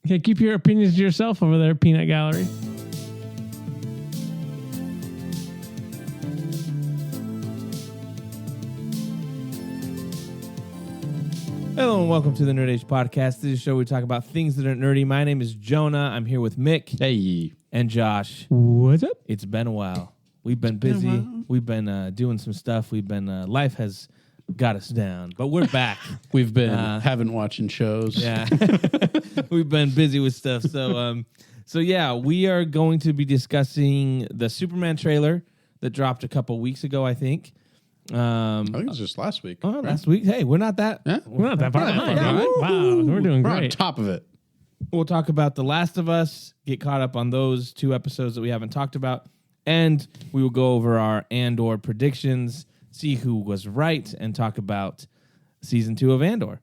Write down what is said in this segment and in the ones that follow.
Okay, keep your opinions to yourself over there, Peanut Gallery. Hello and welcome to the Nerd Age Podcast. This is a show where we talk about things that are nerdy. My name is Jonah. I'm here with Mick. Hey. And Josh. What's up? It's been a while. We've been busy. We've been doing some stuff. We've been life has got us down, but we're back. We've been haven't watching shows. Yeah, we've been busy with stuff. So yeah, we are going to be discussing the Superman trailer that dropped a couple weeks ago. I think it was just last week. Oh, right? Last week. Hey, we're not that. Yeah? We're not that far behind. Yeah. Wow, we're doing We're on great. top of it. We'll talk about The Last of Us, get caught up on those 2 episodes that we haven't talked about, and we will go over our Andor predictions, see who was right, and talk about season 2 of Andor.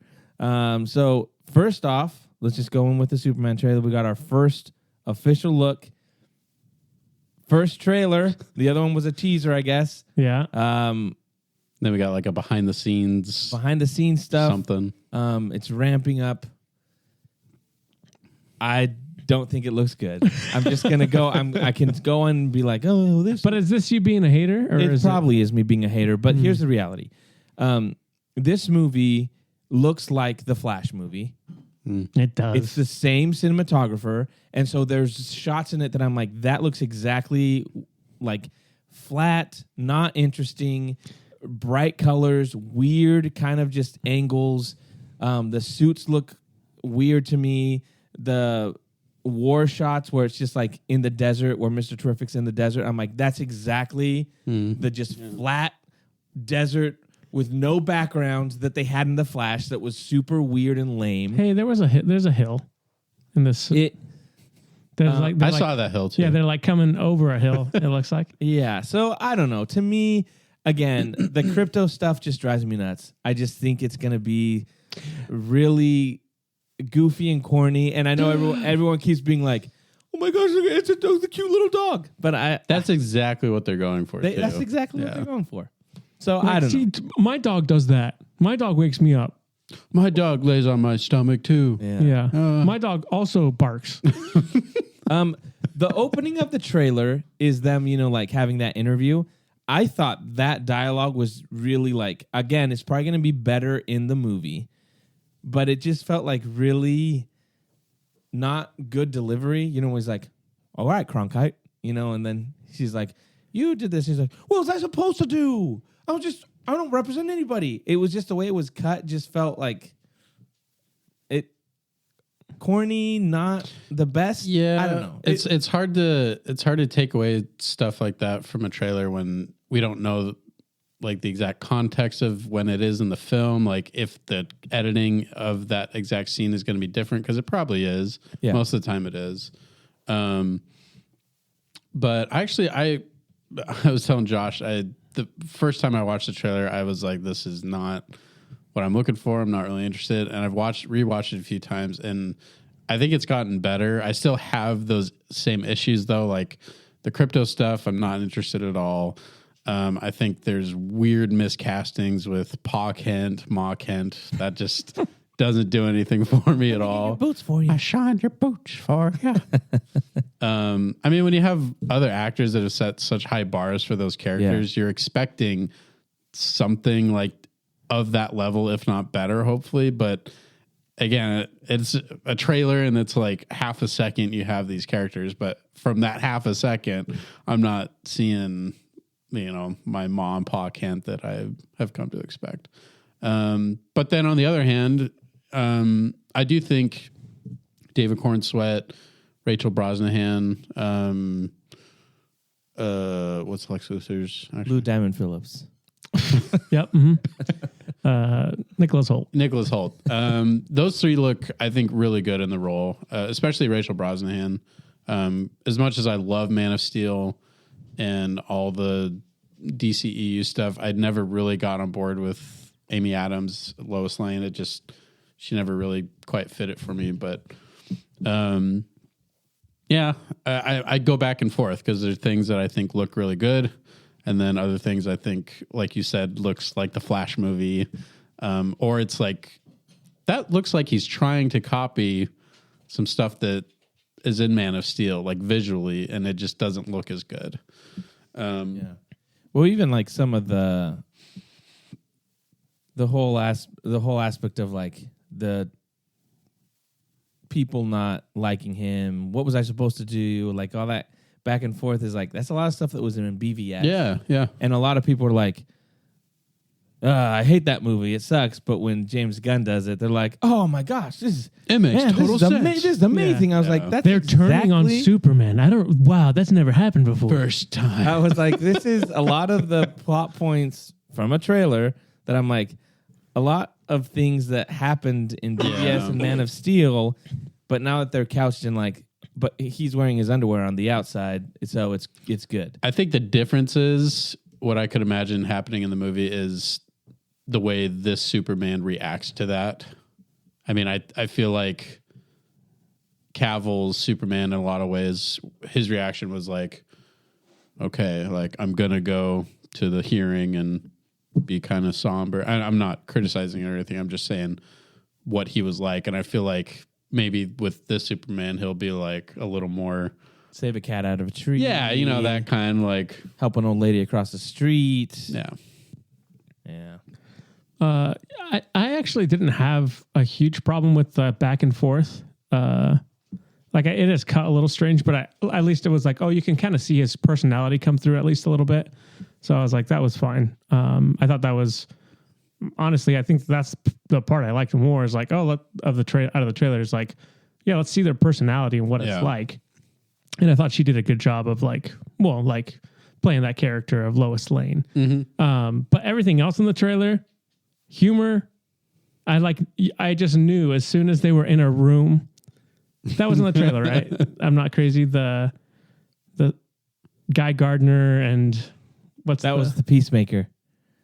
So first off, let's just go in with the Superman trailer. We got our first official look. First trailer. The other one was a teaser, I guess. Yeah. Then we got like a behind the scenes stuff. Something. It's ramping up. I don't think it looks good. I'm just gonna go. I can go and be like, oh, this. But is this you being a hater, or It is probably is me being a hater. But here's the reality: this movie looks like the Flash movie. It does. It's the same cinematographer, and so there's shots in it that I'm like, that looks exactly like flat, not interesting, bright colors, weird kind of just angles. The suits look weird to me. The war shots where it's just like in the desert, where Mr. Terrific's in the desert, I'm like, that's exactly the just flat desert with no background that they had in the Flash that was super weird and lame. Hey, there's a hill in this. It I saw that hill too. Yeah, they're like coming over a hill. It looks like. Yeah, so I don't know. To me, again, the crypto stuff just drives me nuts. I just think it's going to be really goofy and corny, and I know everyone keeps being like, "Oh my gosh, it's a cute little dog," but that's exactly what they're going for. That's exactly what they're going for. So I don't know. My dog does that. My dog wakes me up. My dog lays on my stomach too. Yeah. My dog also barks. The opening of the trailer is them, like having that interview. I thought that dialogue was really like, again, it's probably going to be better in the movie, but it just felt like really not good delivery. He's like, all right, Cronkite, and then she's like, you did this. He's like, what was I supposed to do? I don't represent anybody. It was just the way it was cut just felt like it corny, not the best. Yeah. I don't know. It's hard to take away stuff like that from a trailer when we don't know like the exact context of when it is in the film, like if the editing of that exact scene is going to be different, because it probably is. Yeah. Most of the time it is. But actually I was telling Josh, the first time I watched the trailer, I was like, this is not what I'm looking for. I'm not really interested. And I've rewatched it a few times, and I think it's gotten better. I still have those same issues though, like the crypto stuff. I'm not interested at all. I think there's weird miscastings with Pa Kent, Ma Kent. That just doesn't do anything for me at all. Boots for you. I shined your boots for you. I mean, when you have other actors that have set such high bars for those characters, you're expecting something like of that level, if not better, hopefully. But again, it's a trailer and it's like half a second you have these characters. But from that half a second, I'm not seeing, my Ma and Pa Kent that I have come to expect. But then on the other hand, I do think David Cornsweet, Rachel Brosnahan, what's Lex Luthor's? Lou Diamond Phillips. Yep. Nicholas Hoult. Nicholas Hoult. Those three look, I think, really good in the role, especially Rachel Brosnahan. As much as I love Man of Steel and all the DCEU stuff, I'd never really got on board with Amy Adams, Lois Lane. She never really quite fit it for me. But I go back and forth because there's things that I think look really good, and then other things I think, like you said, looks like the Flash movie, or it's like that looks like he's trying to copy some stuff that is in Man of Steel, like visually, and it just doesn't look as good. Well, even like some of the whole aspect of like the people not liking him. What was I supposed to do? Like all that back and forth is like that's a lot of stuff that was in BVS. Yeah. And a lot of people are like, I hate that movie. It sucks. But when James Gunn does it, they're like, oh my gosh, it makes total sense. This is amazing. I was like, that's they're turning on Superman. Wow, that's never happened before. First time. I was like, this is a lot of the plot points from a trailer that I'm like, a lot of things that happened in BVS and Man of Steel, but now that they're couched in like, but he's wearing his underwear on the outside, so it's good. I think the difference is what I could imagine happening in the movie is the way this Superman reacts to that. I mean, I feel like Cavill's Superman in a lot of ways, his reaction was like, okay, like I'm going to go to the hearing and be kind of somber. I'm not criticizing or anything. I'm just saying what he was like. And I feel like maybe with this Superman, he'll be like a little more... Save a cat out of a tree. Yeah, you know, that kind of like... Help an old lady across the street. Yeah. I actually didn't have a huge problem with the back and forth. Like it is cut a little strange, but at least it was like, oh, you can kind of see his personality come through at least a little bit. So I was like, that was fine. I thought that was honestly, I think that's the part I liked more is like, out of the trailer is like, yeah, let's see their personality and what it's like. And I thought she did a good job of like playing that character of Lois Lane. Mm-hmm. But everything else in the trailer, humor, I just knew as soon as they were in a room. That was in the trailer, right? I'm not crazy. The Guy Gardner and was the Peacemaker.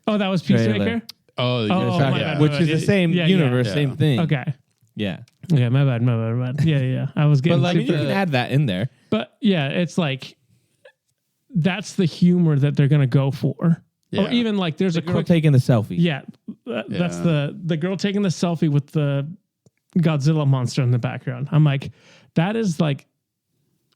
Oh, that was Peacemaker? Trailer. Oh, which is the same universe, same thing. Okay. Yeah. Okay, my bad. Yeah. I was getting... But like, you can add that in there. But yeah, it's like, that's the humor that they're going to go for. Yeah. Or even like there's the a girl quick... taking the selfie. Yeah. That's the girl taking the selfie with the Godzilla monster in the background. I'm like, that is like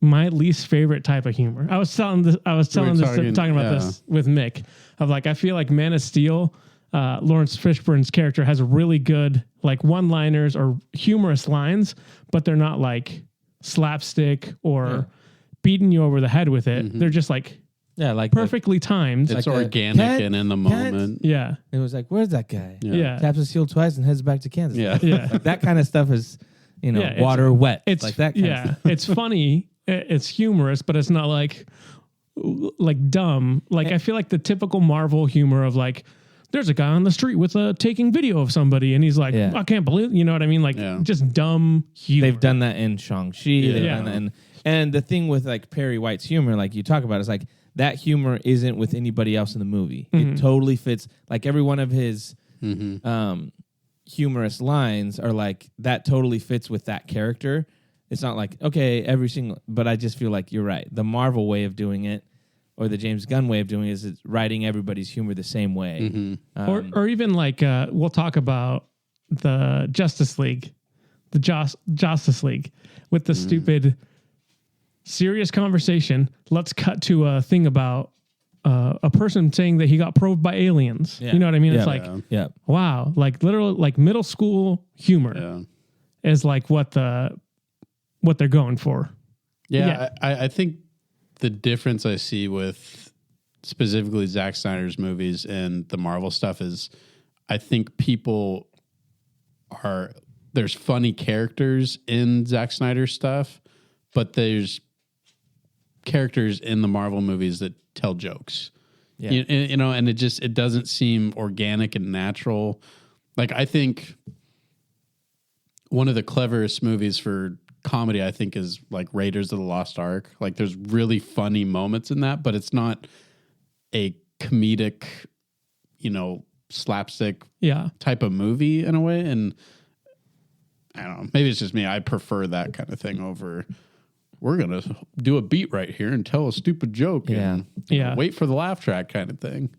my least favorite type of humor. I was talking about this with Mick of like, I feel like Man of Steel, Lawrence Fishburne's character has really good like one-liners or humorous lines, but they're not like slapstick or beating you over the head with it. Mm-hmm. They're just like perfectly timed. It's like organic and in the moment. Yeah. It was like, where's that guy? Yeah. Taps his heel twice and heads back to Kansas. Yeah. Like that kind of stuff is, water wet. It's like that kind of stuff. It's funny. It's humorous, but it's not like dumb. Like I feel like the typical Marvel humor of like, there's a guy on the street with taking video of somebody, and he's like, I can't believe, you know what I mean? Like just dumb humor. They've done that in Shang-Chi. Done that and the thing with like Perry White's humor, like you talk about, is like that humor isn't with anybody else in the movie. Mm-hmm. It totally fits. Like every one of his humorous lines are like that totally fits with that character. It's not like, but I just feel like you're right. The Marvel way of doing it, or the James Gunn way of doing it, is it's writing everybody's humor the same way. Mm-hmm. Or even like, we'll talk about the Justice League, Justice League with the stupid serious conversation. Let's cut to a thing about a person saying that he got probed by aliens. Yeah. You know what I mean? It's like, wow, like literal, like middle school humor is like what they're going for. Yeah. I think the difference I see with specifically Zack Snyder's movies and the Marvel stuff is I think there's funny characters in Zack Snyder's stuff, but there's characters in the Marvel movies that tell jokes. Yeah. And it doesn't seem organic and natural. Like I think one of the cleverest movies for comedy, I think, is like Raiders of the Lost Ark. Like there's really funny moments in that, but it's not a comedic, slapstick type of movie in a way. And I don't know, maybe it's just me. I prefer that kind of thing over, we're going to do a beat right here and tell a stupid joke and wait for the laugh track kind of thing.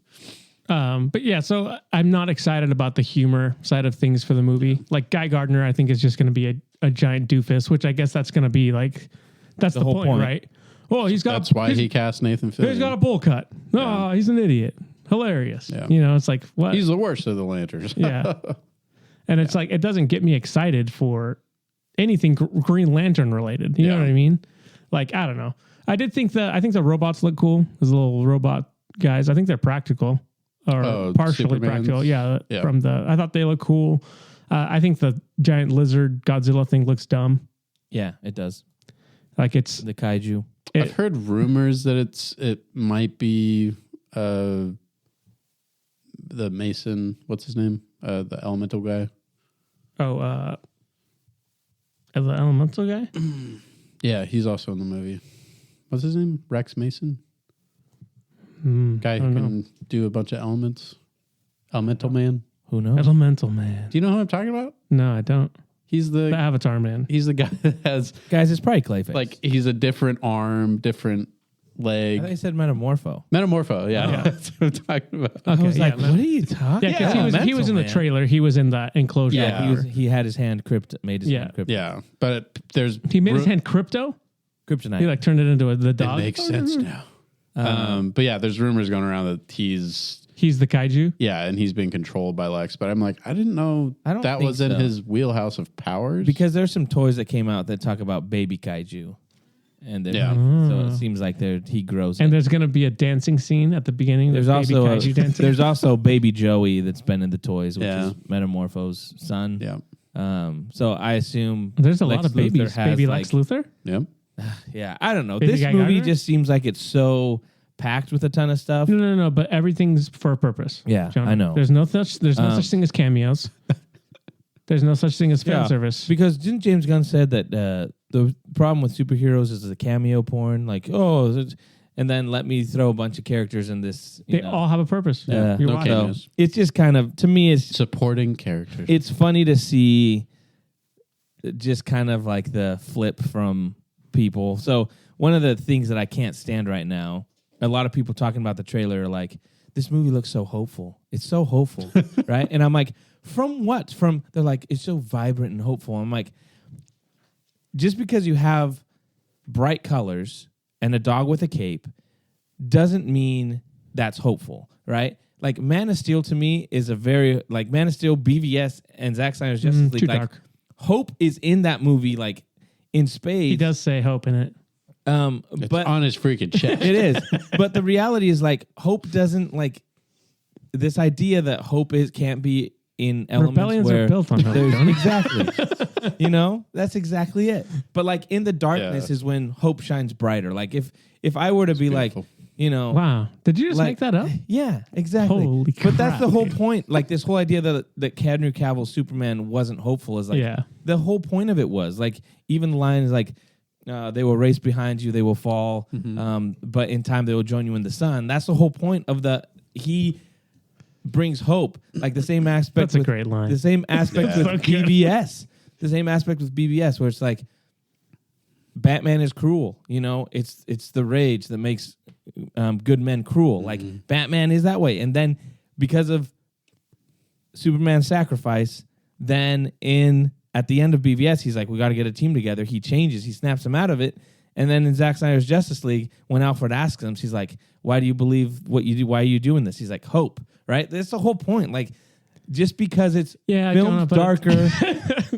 But yeah, so I'm not excited about the humor side of things for the movie. Like Guy Gardner, I think is just going to be a giant doofus, which I guess that's going to be like, that's the whole point, right? Oh, That's why he cast Nathan Fillion. He's got a bowl cut. Oh, he's an idiot. Hilarious. Yeah. You know, it's like, what? He's the worst of the Lanterns. Yeah. And it's like, it doesn't get me excited for anything Green Lantern related. You know what I mean? Like, I don't know. I think the robots look cool. Those little robot guys. I think they're practical or partially practical. Yeah. I thought they look cool. I think the giant lizard Godzilla thing looks dumb. Yeah, it does. Like it's the kaiju. I've heard rumors that it might be the Mason. What's his name? The elemental guy. Oh, the elemental guy? Yeah, he's also in the movie. What's his name? Rex Mason? Guy who can do a bunch of elements. Elemental Man? Who knows? Elemental Man. Do you know who I'm talking about? No, I don't. He's The Avatar Man. He's the guy that has Guys, it's probably Clayface. like he's a different arm, different I leg. thought you said Metamorpho. Metamorpho, yeah. That's what I'm talking about. I was like, man. what are you talking Yeah, about? because he was in the trailer. He was in the enclosure. Yeah, he had his hand made his hand crypto. Yeah, but there's He made his hand crypto. Kryptonite. He like turned it into the it dog. makes sense now. But yeah, there's rumors going around that he's the kaiju. and he's being controlled by Lex. But I'm like, I didn't know don't that think was in so. his wheelhouse of powers. Because there's some toys that came out that talk about baby kaiju. And Yeah. so it seems like he grows And it. there's going to be a dancing scene at the beginning. There's baby also kaiju dancing. there's also baby Joey that's been in the toys, which Yeah. is Metamorpho's son. Yeah. So I assume There's a Lex lot of Luthor babies. has, Baby like, Lex Luthor. Yep. Yeah, I don't know. Baby This Guy movie Gardner? just seems like it's so packed with a ton of stuff. No. But everything's for a purpose. Yeah, Jonah. I know. There's no such thing as cameos. There's no such thing as fan service. Because didn't James Gunn said that the problem with superheroes is the cameo porn? Like, and then let me throw a bunch of characters in this. They all have a purpose. Yeah. You're No watching. cameos. It's just kind of, to me, it's Supporting characters. it's funny to see just kind of like the flip from people. So one of the things that I can't stand right now, a lot of people talking about the trailer are like, this movie looks so hopeful. It's so hopeful, right? And I'm like, from what? They're like, it's so vibrant and hopeful. I'm like, just because you have bright colors and a dog with a cape doesn't mean that's hopeful, right? Like Man of Steel to me is a very, like Man of Steel, BVS, and Zack Snyder's Justice League. Too Like, dark. hope is in that movie, like in spades. He does say hope in it. It's but on his freaking chest. it is. But the reality is, like, hope doesn't, like, this idea that hope can't be in elements Rebellions where are built on hope. Jonah. exactly. You know, that's exactly it. But like in the darkness Yeah. is when hope shines brighter. Like if I were to be beautiful. like, you know, Wow. Did you just like, make that up? Yeah, exactly. Holy But that's crap. the whole point. Like this whole idea that Henry Cavill's Superman wasn't hopeful is like Yeah. the whole point of it was like even the line is like they will race behind you, they will fall, but in time they will join you in the sun. That's the whole point of he brings hope, like the same aspect. That's a great line. The same aspect with So good. BBS. The same aspect with BBS, where it's like Batman is cruel. You know, it's the rage that makes good men cruel. Like Batman is that way, and then because of Superman's sacrifice, then at the end of BVS, he's like, we got to get a team together. He changes. He snaps him out of it. And then in Zack Snyder's Justice League, when Alfred asks him, she's like, why do you believe what you do? Why are you doing this? He's like, hope, right? That's the whole point. Like, just because it's filmed darker,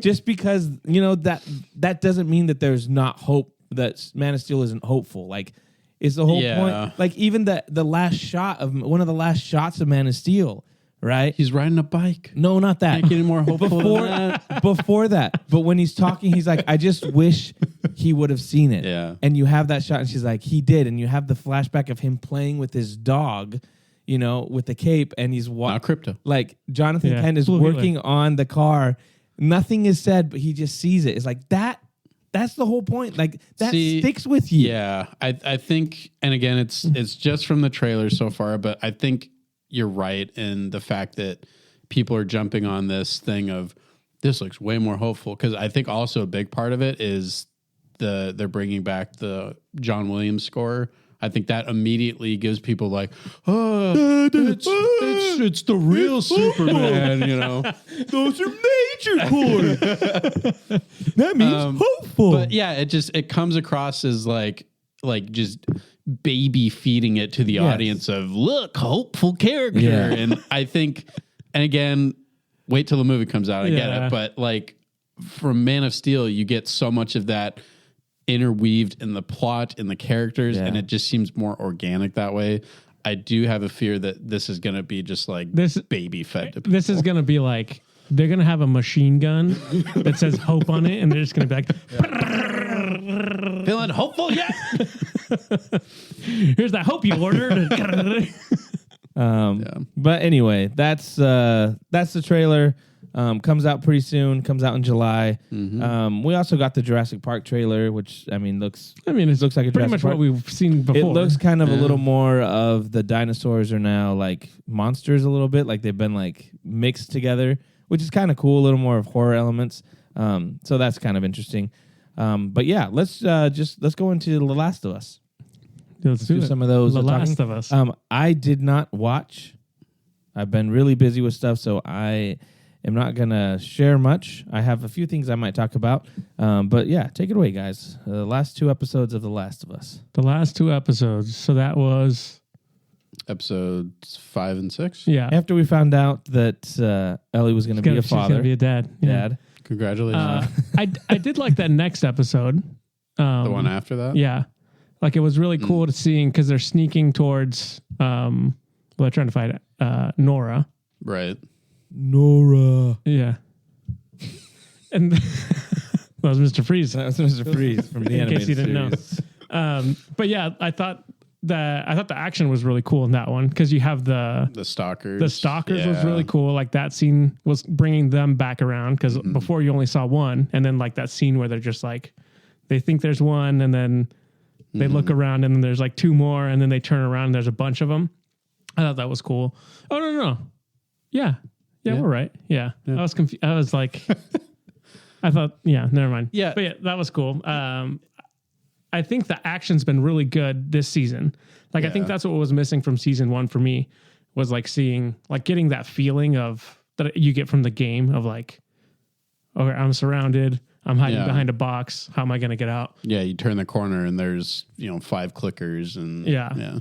just because, you know, that doesn't mean that there's not hope, that Man of Steel isn't hopeful. Like, it's the whole point. Like, even the last shot of one of the last shots of Man of Steel, right? He's riding a bike. No, not that. Can't get any more hopeful than that. Before that. But when he's talking, he's like, I just wish he would have seen it. Yeah. And you have that shot, and she's like, he did. And you have the flashback of him playing with his dog, you know, with the cape, and he's Not crypto. like Jonathan Kent is Blue working on the car. Nothing is said, but he just sees it. It's like that. That's the whole point. Like that sticks with you. Yeah, I think, and again, it's just from the trailer so far, but I think you're right in the fact that people are jumping on this thing of this looks way more hopeful, because I think also a big part of it is they're bringing back the John Williams score. I think that immediately gives people like, it's the real Superman, you know. Those are major adventure cord. That means hopeful. But yeah, it comes across as like just baby feeding it to the audience of look, hopeful character. Yeah. And I think, and again, wait till the movie comes out. I get it. But like from Man of Steel, you get so much of that interweaved in the plot, in the characters, and it just seems more organic that way. I do have a fear that this is going to be just like this baby fed to people. This is going to be like, they're going to have a machine gun that says hope on it, and they're just going to be like, feeling hopeful yet? Here's that hope you ordered. But anyway, that's the trailer. Comes out pretty soon. Comes out in July. We also got the Jurassic Park trailer, which it looks like a pretty Jurassic much Park. what we've seen before. It looks kind of a little more of the dinosaurs are now like monsters a little bit, like they've been like mixed together, which is kind of cool. A little more of horror elements. So that's kind of interesting. But yeah, let's go into The Last of Us. Let's do some of those. The Last of Us. I did not watch. I've been really busy with stuff, so I am not going to share much. I have a few things I might talk about. But yeah, take it away, guys. The last 2 episodes of The Last of Us. The last 2 episodes. So that was episodes 5 and 6. Yeah. After we found out that Ellie was going to be a father. She's going to be a dad. Yeah. Dad. Congratulations. I did like that next episode. The one after that? Yeah. Like it was really cool to seeing because they're sneaking towards, they're trying to fight Nora. Right. Nora. Yeah. And that was Mr. Freeze. That was Mr. Freeze from the in animated case you didn't series. know. But yeah, I thought the action was really cool in that one because you have the stalkers. The stalkers was really cool. Like that scene was bringing them back around because before you only saw one, and then like that scene where they're just like they think there's one, and then they look around, and then there's like 2 more, and then they turn around and there's a bunch of them. I thought that was cool. Oh no. Yeah, we're right. Yeah. I was confused. I was like, I thought, never mind. Yeah. But yeah, that was cool. I think the action's been really good this season. Like, I think that's what was missing from season 1 for me was like getting that feeling of that you get from the game of like, okay, I'm surrounded. I'm hiding behind a box. How am I going to get out? Yeah. You turn the corner and there's, 5 clickers and yeah.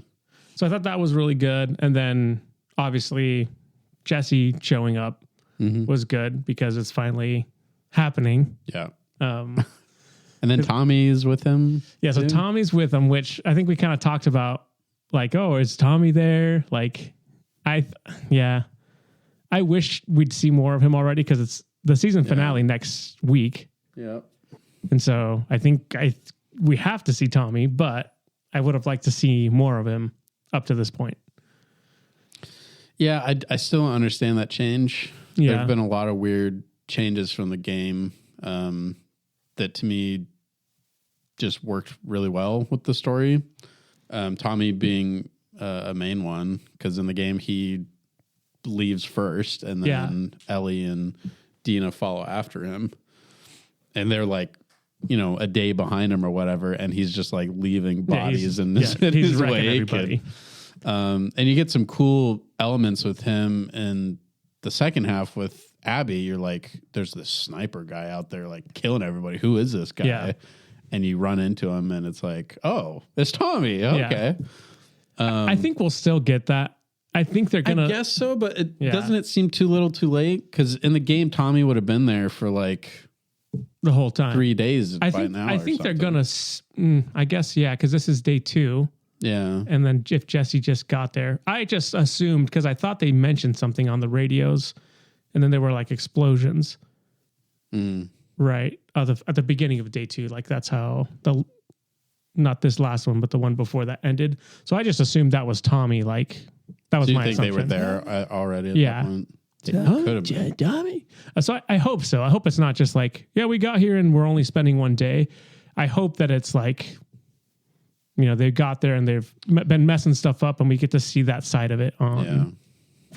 So I thought that was really good. And then obviously Jesse showing up was good because it's finally happening. Yeah. And then Tommy's with him. Yeah. So Tommy's with him, which I think we kind of talked about like, oh, is Tommy there? Like I wish we'd see more of him already because it's the season finale next week. Yeah. And so I think we have to see Tommy, but I would have liked to see more of him up to this point. Yeah, I still don't understand that change. Yeah. There have been a lot of weird changes from the game that to me just worked really well with the story. Tommy being a main one, because in the game he leaves first and then Ellie and Dina follow after him. And they're like, a day behind him or whatever, and he's just like leaving bodies in his wake. And you get some cool elements with him in the second half with Abby. You're like, there's this sniper guy out there like killing everybody. Who is this guy? Yeah. And you run into him and it's like, oh, it's Tommy. Okay. Yeah. I think we'll still get that. I think they're gonna. I guess so, but doesn't it seem too little, too late? Because in the game, Tommy would have been there for like the whole time, 3 days. I think they're gonna. I guess because this is day 2. Yeah, and then if Jesse just got there, I just assumed because I thought they mentioned something on the radios, and then there were like explosions. Right at the beginning of day 2, like that's how not this last one, but the one before that ended. So I just assumed that was Tommy. Like that was my assumption. They were there already? At that point? Could have been. Tommy. So I hope so. I hope it's not just like, we got here and we're only spending 1 day. I hope that it's like, they got there and they've been messing stuff up, and we get to see that side of it. From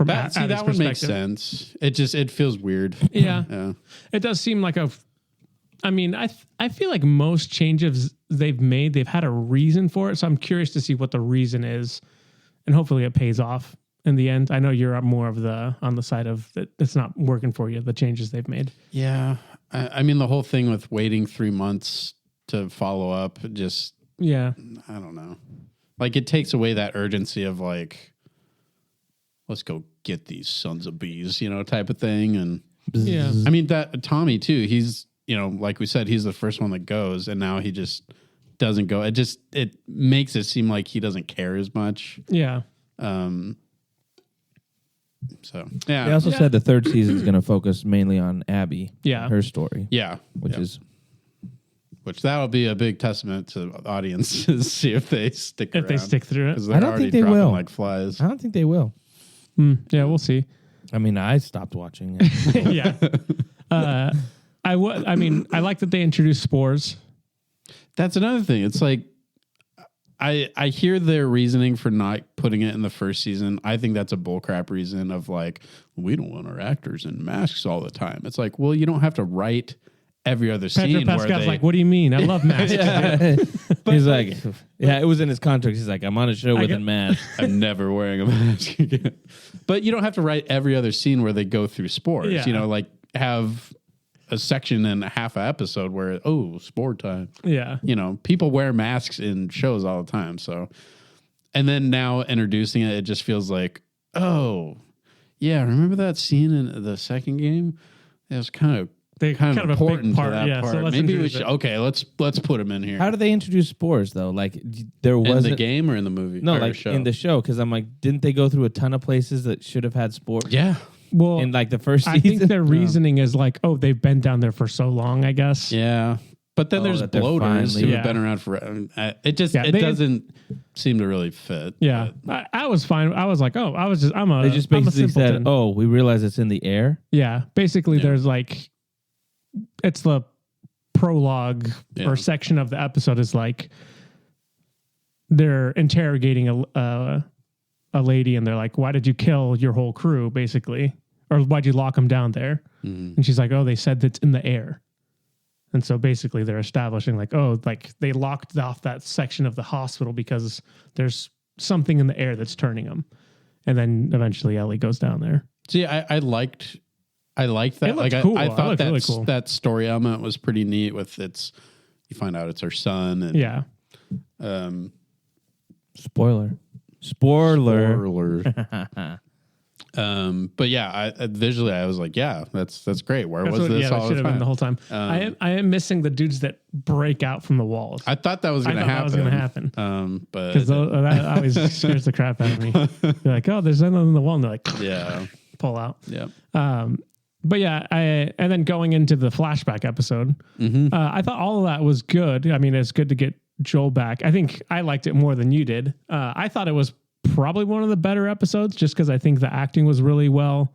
that one makes sense. It feels weird. Yeah. It does seem like I feel like most changes they've made, they've had a reason for it. So I'm curious to see what the reason is, and hopefully it pays off in the end? I know you're more of on the side of that it's not working for you, the changes they've made. Yeah. I mean, the whole thing with waiting 3 months to follow up, just, Yeah. I don't know. Like, it takes away that urgency of like, let's go get these sons of bees, type of thing. And Yeah. I mean, that Tommy too, he's, like we said, he's the first one that goes, and now he just doesn't go. It makes it seem like he doesn't care as much. Yeah. So yeah. They also said the third season is going to focus mainly on Abby. Yeah. Her story. Yeah. Which that'll be a big testament to audiences, see if they stick around. If they stick through it. 'Cause they're I don't already think they dropping will. like flies. I don't think they will. Yeah, we'll see. I mean, I stopped watching it. Yeah. I like that they introduced spores. That's another thing. It's like, I hear their reasoning for not putting it in the first season. I think that's a bullcrap reason of like, we don't want our actors in masks all the time. It's like, well, you don't have to write every other Pedro scene where Pascal's they... like, what do you mean? I love masks. He's like, yeah, it was in his contract. He's like, I'm on a show with a mask. I'm never wearing a mask again. But you don't have to write every other scene where they go through spores. Yeah. Like have a section and a half an episode where, spore time. Yeah. People wear masks in shows all the time. So, and then now introducing it, it just feels like, oh, yeah, remember that scene in the second game? It was kind of They kind of a big important part, to that yeah, so part. let's Maybe we introduce should. it. Okay, let's put him in here. How do they introduce spores though? Like there in wasn't the game or in the movie? No, or like show? in the show, because I'm like, didn't they go through a ton of places that should have had spores? Yeah. Well, In like the first I season, think their reasoning is like, they've been down there for so long, I guess. Yeah. But then there's that they're bloaters who finally- have been around forever. It just Yeah, it they- doesn't seem to really fit. Yeah. I was fine. I was like, they just I'm a basically said, simpleton. "Oh, we realize it's in the air." Yeah. Basically, there's like, it's the prologue or section of the episode is like, they're interrogating a lady and they're like, why did you kill your whole crew, basically? Or why'd you lock them down there? Mm-hmm. And she's like, they said that's in the air. And so basically they're establishing like, they locked off that section of the hospital because there's something in the air that's turning them. And then eventually Ellie goes down there. See, I liked that. It looked Like cool. I It thought looked that really cool. that story element was pretty neat. With you find out it's her son, and Yeah. Spoiler. But yeah, visually I was like, yeah, that's great. Where That's was this that all should the have been time? the whole time. I am missing the dudes that break out from the walls. I thought that was going to happen. That was going to happen. But Because that always scares the crap out of me. They're like, there's nothing in the wall. And they're like, yeah, pull out. yeah. But yeah, and then going into the flashback episode, I thought all of that was good. I mean, it's good to get Joel back. I think I liked it more than you did. I thought it was probably one of the better episodes just because I think the acting was really well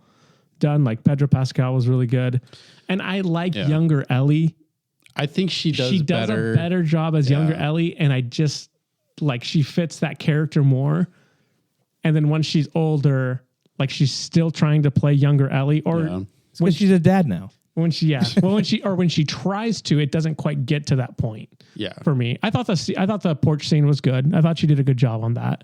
done. Like Pedro Pascal was really good. And I like younger Ellie. I think she does a better. better job as younger Ellie. And I just like, she fits that character more. And then once she's older, like she's still trying to play younger Ellie or When she's a dad now. when she tries to, it doesn't quite get to that point. Yeah. For me, I thought the porch scene was good. I thought she did a good job on that.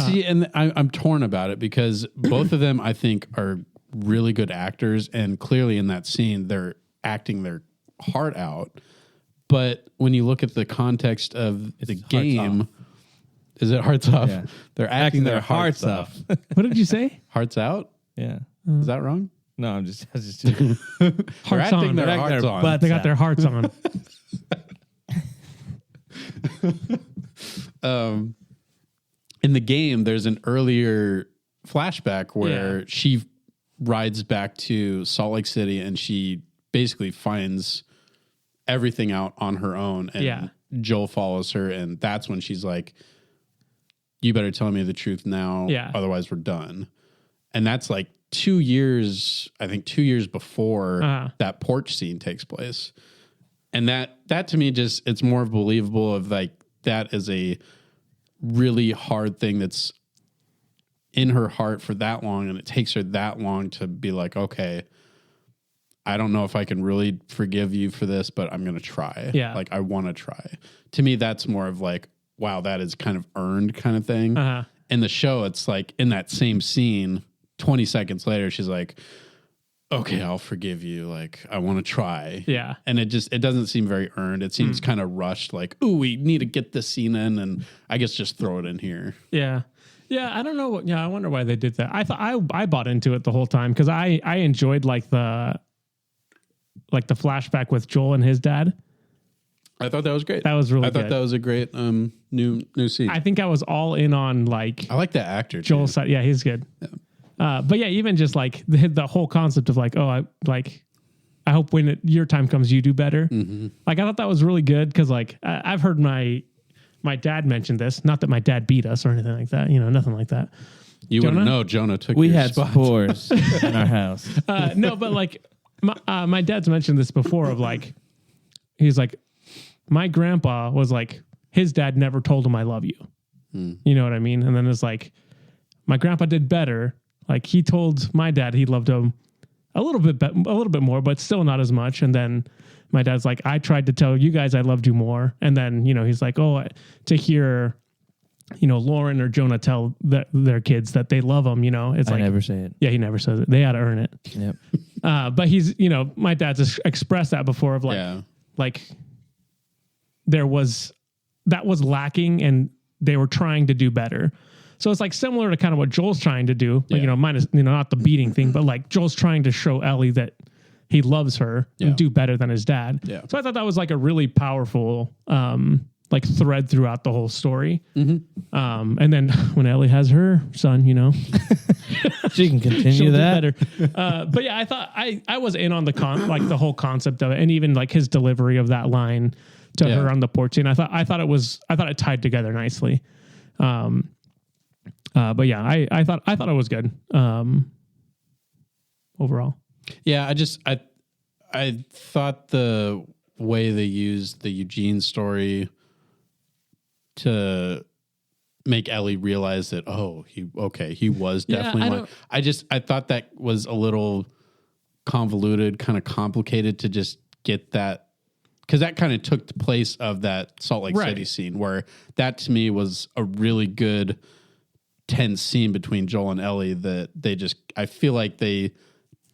See, and I'm torn about it because both of them, I think, are really good actors, and clearly in that scene, they're acting their heart out. But when you look at the context of the game, is it hearts off? Yeah. They're acting their hearts off. What did you say? Hearts out? Yeah. Is that wrong? No, I was just They're Hearts acting on. their They're hearts acting their on. butts They got their hearts on. In the game, there's an earlier flashback where she rides back to Salt Lake City and she basically finds everything out on her own. And Joel follows her. And that's when she's like, you better tell me the truth now. Yeah. Otherwise, we're done. And that's like 2 years, I think 2 years before that porch scene takes place. And that to me just, it's more believable of like, that is a really hard thing that's in her heart for that long, and it takes her that long to be like, okay, I don't know if I can really forgive you for this, but I'm going to try. Yeah. Like I want to try. To me, that's more of like, wow, that is kind of earned kind of thing. in the show, it's like in that same scene, 20 seconds later, she's like, okay, I'll forgive you. Like, I want to try. Yeah. And it doesn't seem very earned. It seems kind of rushed. Like, ooh, we need to get this scene in, and I guess just throw it in here. Yeah. Yeah. I don't know. I wonder why they did that. I thought I bought into it the whole time because I enjoyed like the flashback with Joel and his dad. I thought that was great. That was really I good. thought that was a great new scene. I think I was all in on like I like that actor. Joel's side. Yeah, he's good. Yeah. But yeah, even just like the whole concept of like, I hope when your time comes, you do better. Mm-hmm. Like, I thought that was really good because like I've heard my dad mention this. Not that my dad beat us or anything like that. Nothing like that. You wouldn't know. Jonah took. We your had spot. spores in our house. No, but like my dad's mentioned this before. Of like, he's like, my grandpa was like, his dad never told him I love you. You know what I mean? And then it's like, my grandpa did better. Like, he told my dad he loved him a little bit more, but still not as much. And then my dad's like, I tried to tell you guys I loved you more. And then, he's like, to hear, Lauren or Jonah tell their kids that they love them, it's like, I never say it. Yeah, he never says it. They had to earn it. Yep. But he's, my dad's expressed that before of like, like that was lacking and they were trying to do better. So it's like similar to kind of what Joel's trying to do, like, minus, not the beating thing, but like Joel's trying to show Ellie that he loves her and do better than his dad. Yeah. So I thought that was like a really powerful, like thread throughout the whole story. Mm-hmm. And then when Ellie has her son, she can continue that. Better. But yeah, I thought I was in on the whole concept of it, and even like his delivery of that line to her on the porch scene. I thought it tied together nicely. But yeah, I thought it was good. Overall. Yeah, I thought the way they used the Eugene story to make Ellie realize that, he was definitely one. I thought that was a little convoluted, kind of complicated to just get that, because that kind of took the place of that Salt Lake City scene, where that to me was a really good tense scene between Joel and Ellie that I feel like they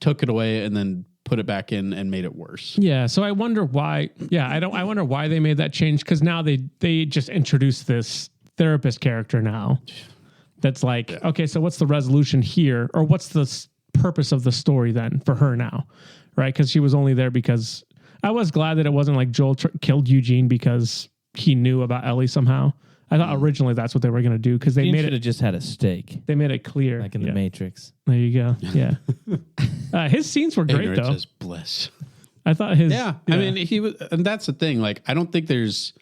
took it away and then put it back in and made it worse. Yeah. So I wonder why. Yeah. I wonder why they made that change. Cause now they just introduced this therapist character now. That's like, okay, so what's the resolution here? Or what's the purpose of the story then for her now? Right. Cause she was only there because I was glad that it wasn't like Joel killed Eugene because he knew about Ellie somehow. I thought originally that's what they were going to do because they made it just had a stake. They made it clear, like in the Matrix. There you go. Yeah, his scenes were great. Ignorance though. Is bliss. I thought his. Yeah, I mean he was, and that's the thing. Like, I don't think there's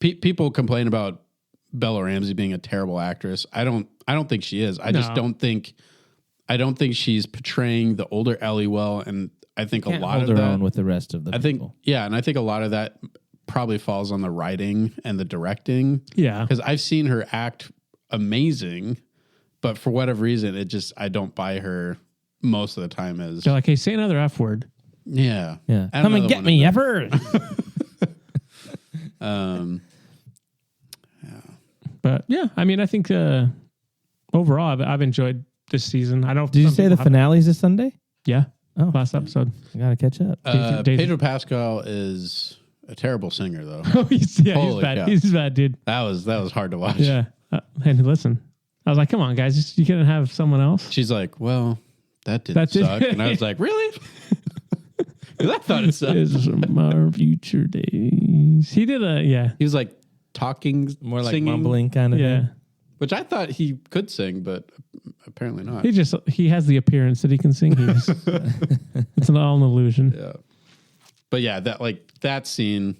people complain about Bella Ramsey being a terrible actress. I don't think she is. I just don't think. I don't think she's portraying the older Ellie well, and I think a lot of her that own with the rest of the people. And I think a lot of that probably falls on the writing and the directing. Yeah. Because I've seen her act amazing, but for whatever reason, I don't buy her most of the time as... They're like, hey, say another F word. Yeah. Yeah. Come and get me, ever. But yeah, I mean, I think overall, I've enjoyed this season. I don't. Did you say the finale's this Sunday? Yeah. Oh, last episode. I gotta catch up. Pedro Pascal is a terrible singer, though. he's bad. Cow. He's bad, dude. That was hard to watch. Yeah. And listen, I was like, come on, guys, you couldn't have someone else. She's like, well, that didn't suck, and I was like, really? Because I thought it sucked. This is from our future days. He did He was like talking, more like singing, mumbling kind of thing. which I thought he could sing, but apparently not. He has the appearance that he can sing. It's all an illusion. Yeah. But yeah, that scene,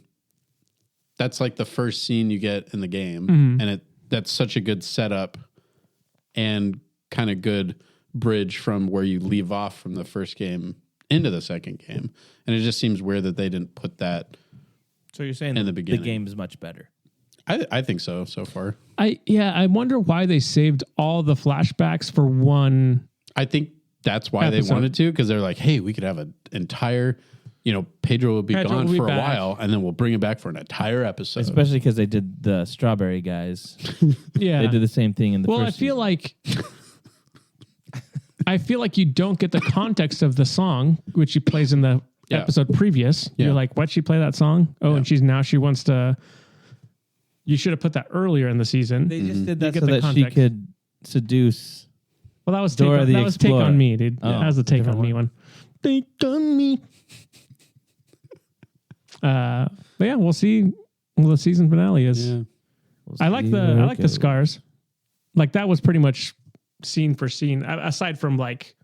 that's like the first scene you get in the game, and that's such a good setup and kind of good bridge from where you leave off from the first game into the second game. And it just seems weird that they didn't put that. So you're saying in the beginning, the game is much better. I think so far. I wonder why they saved all the flashbacks for one. I think that's why episode. they wanted to, because they're like, hey, we could have an entire Pedro will be Pedro gone will be for a back. while, and then we'll bring him back for an entire episode. Especially because they did the Strawberry Guys. Yeah. They did the same thing in the Well, first I feel season. like you don't get the context of the song, which she plays in the episode previous. Yeah. You're like, why'd she play that song? Oh, and she wants to. You should have put that earlier in the season. They just did You that get so the that she context. could seduce. Well, that was Dora the that was Take Explorer. on Me, dude. Oh, That was the Take on different Me one. Take on Me. But yeah, we'll see what the season finale is. Yeah. I like the scars. Like that was pretty much scene for scene, aside from like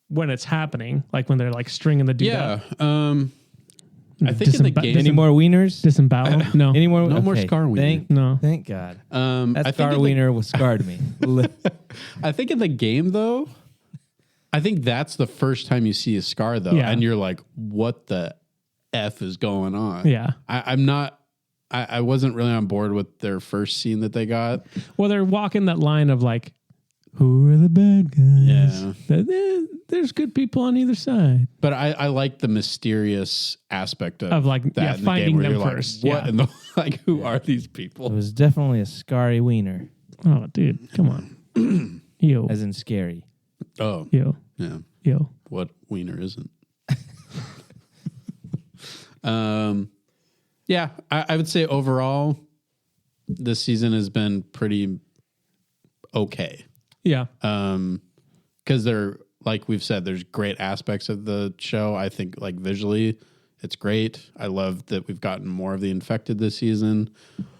when it's happening, like when they're like stringing the dude Yeah. up. I think in the game, Any more wieners? Disembowel? No. Any more? No more scar wiener. No. Thank God. I That think scar in the- wiener was scarred me. I think in the game though, I think that's the first time you see a scar though, Yeah. and you're like, "What the f is going on?" Yeah. I'm not. I wasn't really on board with their first scene that they got. Well, they're walking that line of like, who are the bad guys? Yeah. There's good people on either side. But I like the mysterious aspect of like, that yeah, in the finding game where them you're first, Like, what yeah. in the like? Who are these It people? was definitely a scary wiener, Oh, dude, come on. Yo, as in scary. Oh, yo, yeah. yo. What wiener isn't? Yeah, I would say overall, this season has been pretty okay. Yeah. Because they're, like we've said, there's great aspects of the show. I think, like, visually, it's great. I love that we've gotten more of the infected this season.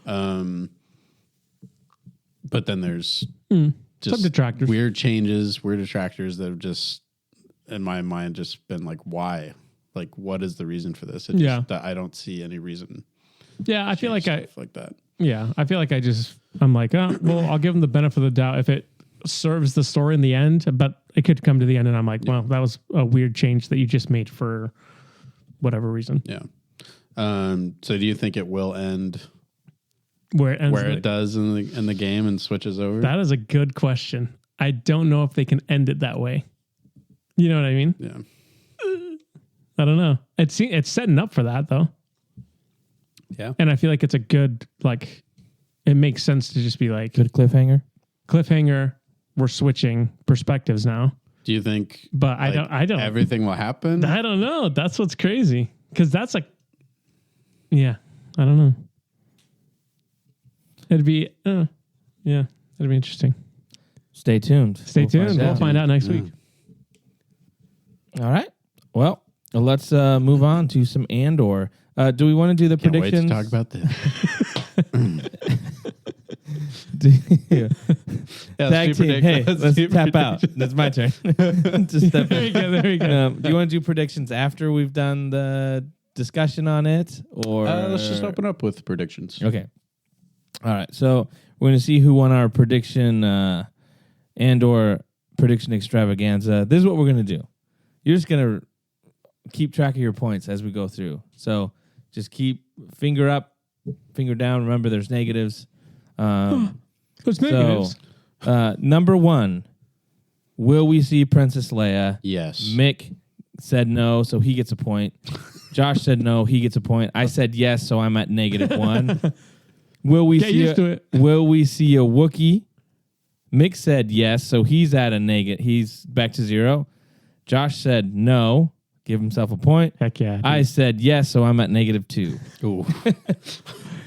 But then there's just Some detractors. weird changes, weird detractors that have just, in my mind, just been like, why? Like, what is the reason for this? Yeah. I don't see any reason. Yeah, I feel like Stuff like that. I feel like I'm like, oh, well, I'll give them the benefit of the doubt if it serves the story in the end, but it could come to the end and I'm like, well, that was a weird change that you just made for whatever reason. Yeah. So do you think it will end Where it ends. where it does in the game and switches over? That is a good question. I don't know if they can end it that way. You know what I mean? Yeah. I don't know. It's setting up for that though. Yeah. And I feel like it's a good, like, it makes sense to just be like, Good cliffhanger. cliffhanger, we're switching perspectives now. Do you think But like, I don't everything will happen? I don't know. That's what's crazy. Because that's like, yeah, I don't know. It'd be, it'd be interesting. Stay tuned. Stay tuned. We'll find out next Yeah. week. All right. Well, let's move on to some Andor. Do we want to do the Can't wait predictions? to talk about this. Yeah. Tag team. Hey, let's do tap out. predictions. That's my turn. Just step There in. you go. There you go. Do you want to do predictions after we've done the discussion on it, or Let's just open up with predictions. Okay. All right. So we're going to see who won our prediction Andor prediction extravaganza. This is what we're going to do. You're just going to keep track of your points as we go through. So just keep finger up, finger down. Remember, there's negatives. What's negatives? So, number one, will we see Princess Leia? Yes. Mick said no, so he gets a point. Josh said no, he gets a point. I said yes, so I'm at -1. Will we Get see used to it. Will we see a Wookiee? Mick said yes, so he's at a negative. He's back to 0. Josh said no, give himself a point. Heck yeah. Dude. I said yes, so I'm at -2. Ooh.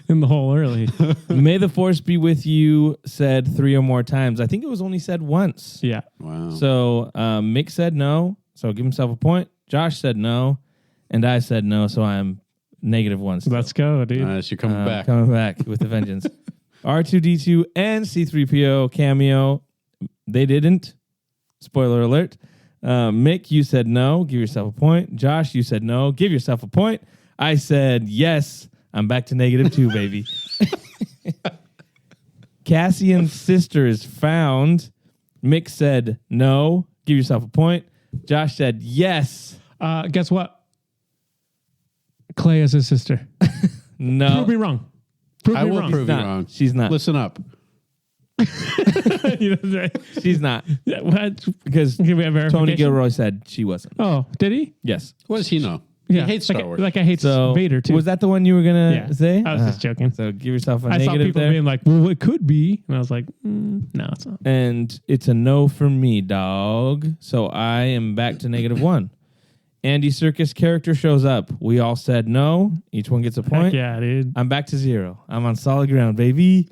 in the hole early. May the Force be with you said 3 or more times. I think it was only said once. Yeah. Wow. So Mick said no, so give himself a point. Josh said no, and I said no, so I'm -1 still. Let's go, dude. Nice. You're coming back. Coming back with a vengeance. R2-D2 and C-3PO cameo. They didn't. Spoiler alert. Mick, you said no. Give yourself a point. Josh, you said no. Give yourself a point. I said yes. I'm back to -2, baby. Cassian's sister is found. Mick said no. Give yourself a point. Josh said yes. Guess what? Clay is his sister. No. Prove me wrong. Prove I me will wrong. prove you not. wrong. She's not. Listen up. You know, right? She's not. Yeah, what? Because Can we have Tony verification? Gilroy said she wasn't. Oh, did he? Yes. What does he know? Yeah, hates like, Star Wars. Like I hate So Vader too. was that the one you were gonna say? I was just joking. So give yourself a I saw negative people there. being like, "Well, it could be," and I was like, "No, it's not." And it's a no for me, dog. So I am back to -1. Andy Serkis character shows up. We all said no. Each one gets a Heck point. yeah, dude. I'm back to 0. I'm on solid ground, baby.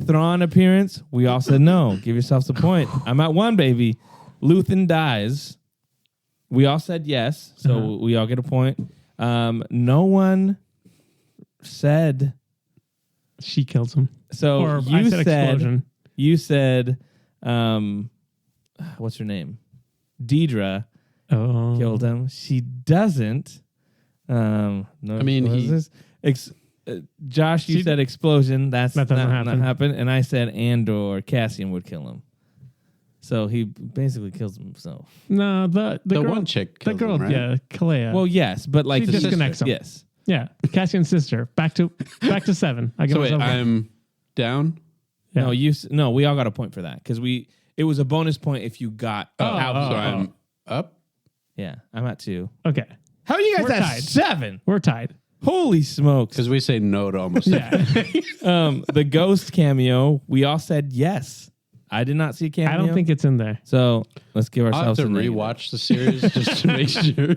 Thrawn appearance. We all said no. Give yourselves a point. I'm at 1, baby. Luthen dies. We all said yes. So we all get a point. No one said. She kills him. So Or you I said explosion. You said, what's her name? Deidre Oh, killed him. She doesn't. No, I mean, what is this? Josh, you said explosion. That doesn't not happen. happen. And I said Andor, Cassian would kill him. So he basically kills himself. No, the girl, one chick the kills girl, him, right? yeah, Kalea. Well, yes, but like She the disconnects him. Yes. yeah, Cassian's sister. Back to 7. I give So wait, myself I'm down. Yeah. No, we all got a point for that because it was a bonus point if you got out. So I'm up. Yeah, I'm at 2. okay. How are you guys We're at tied. 7? We're tied. Holy smokes! Because we say no to almost Yeah, The ghost cameo, we all said yes. I did not see a cameo. I don't think it's in there. so. Let's give I'll have ourselves to a negative. rewatch the series just to make sure.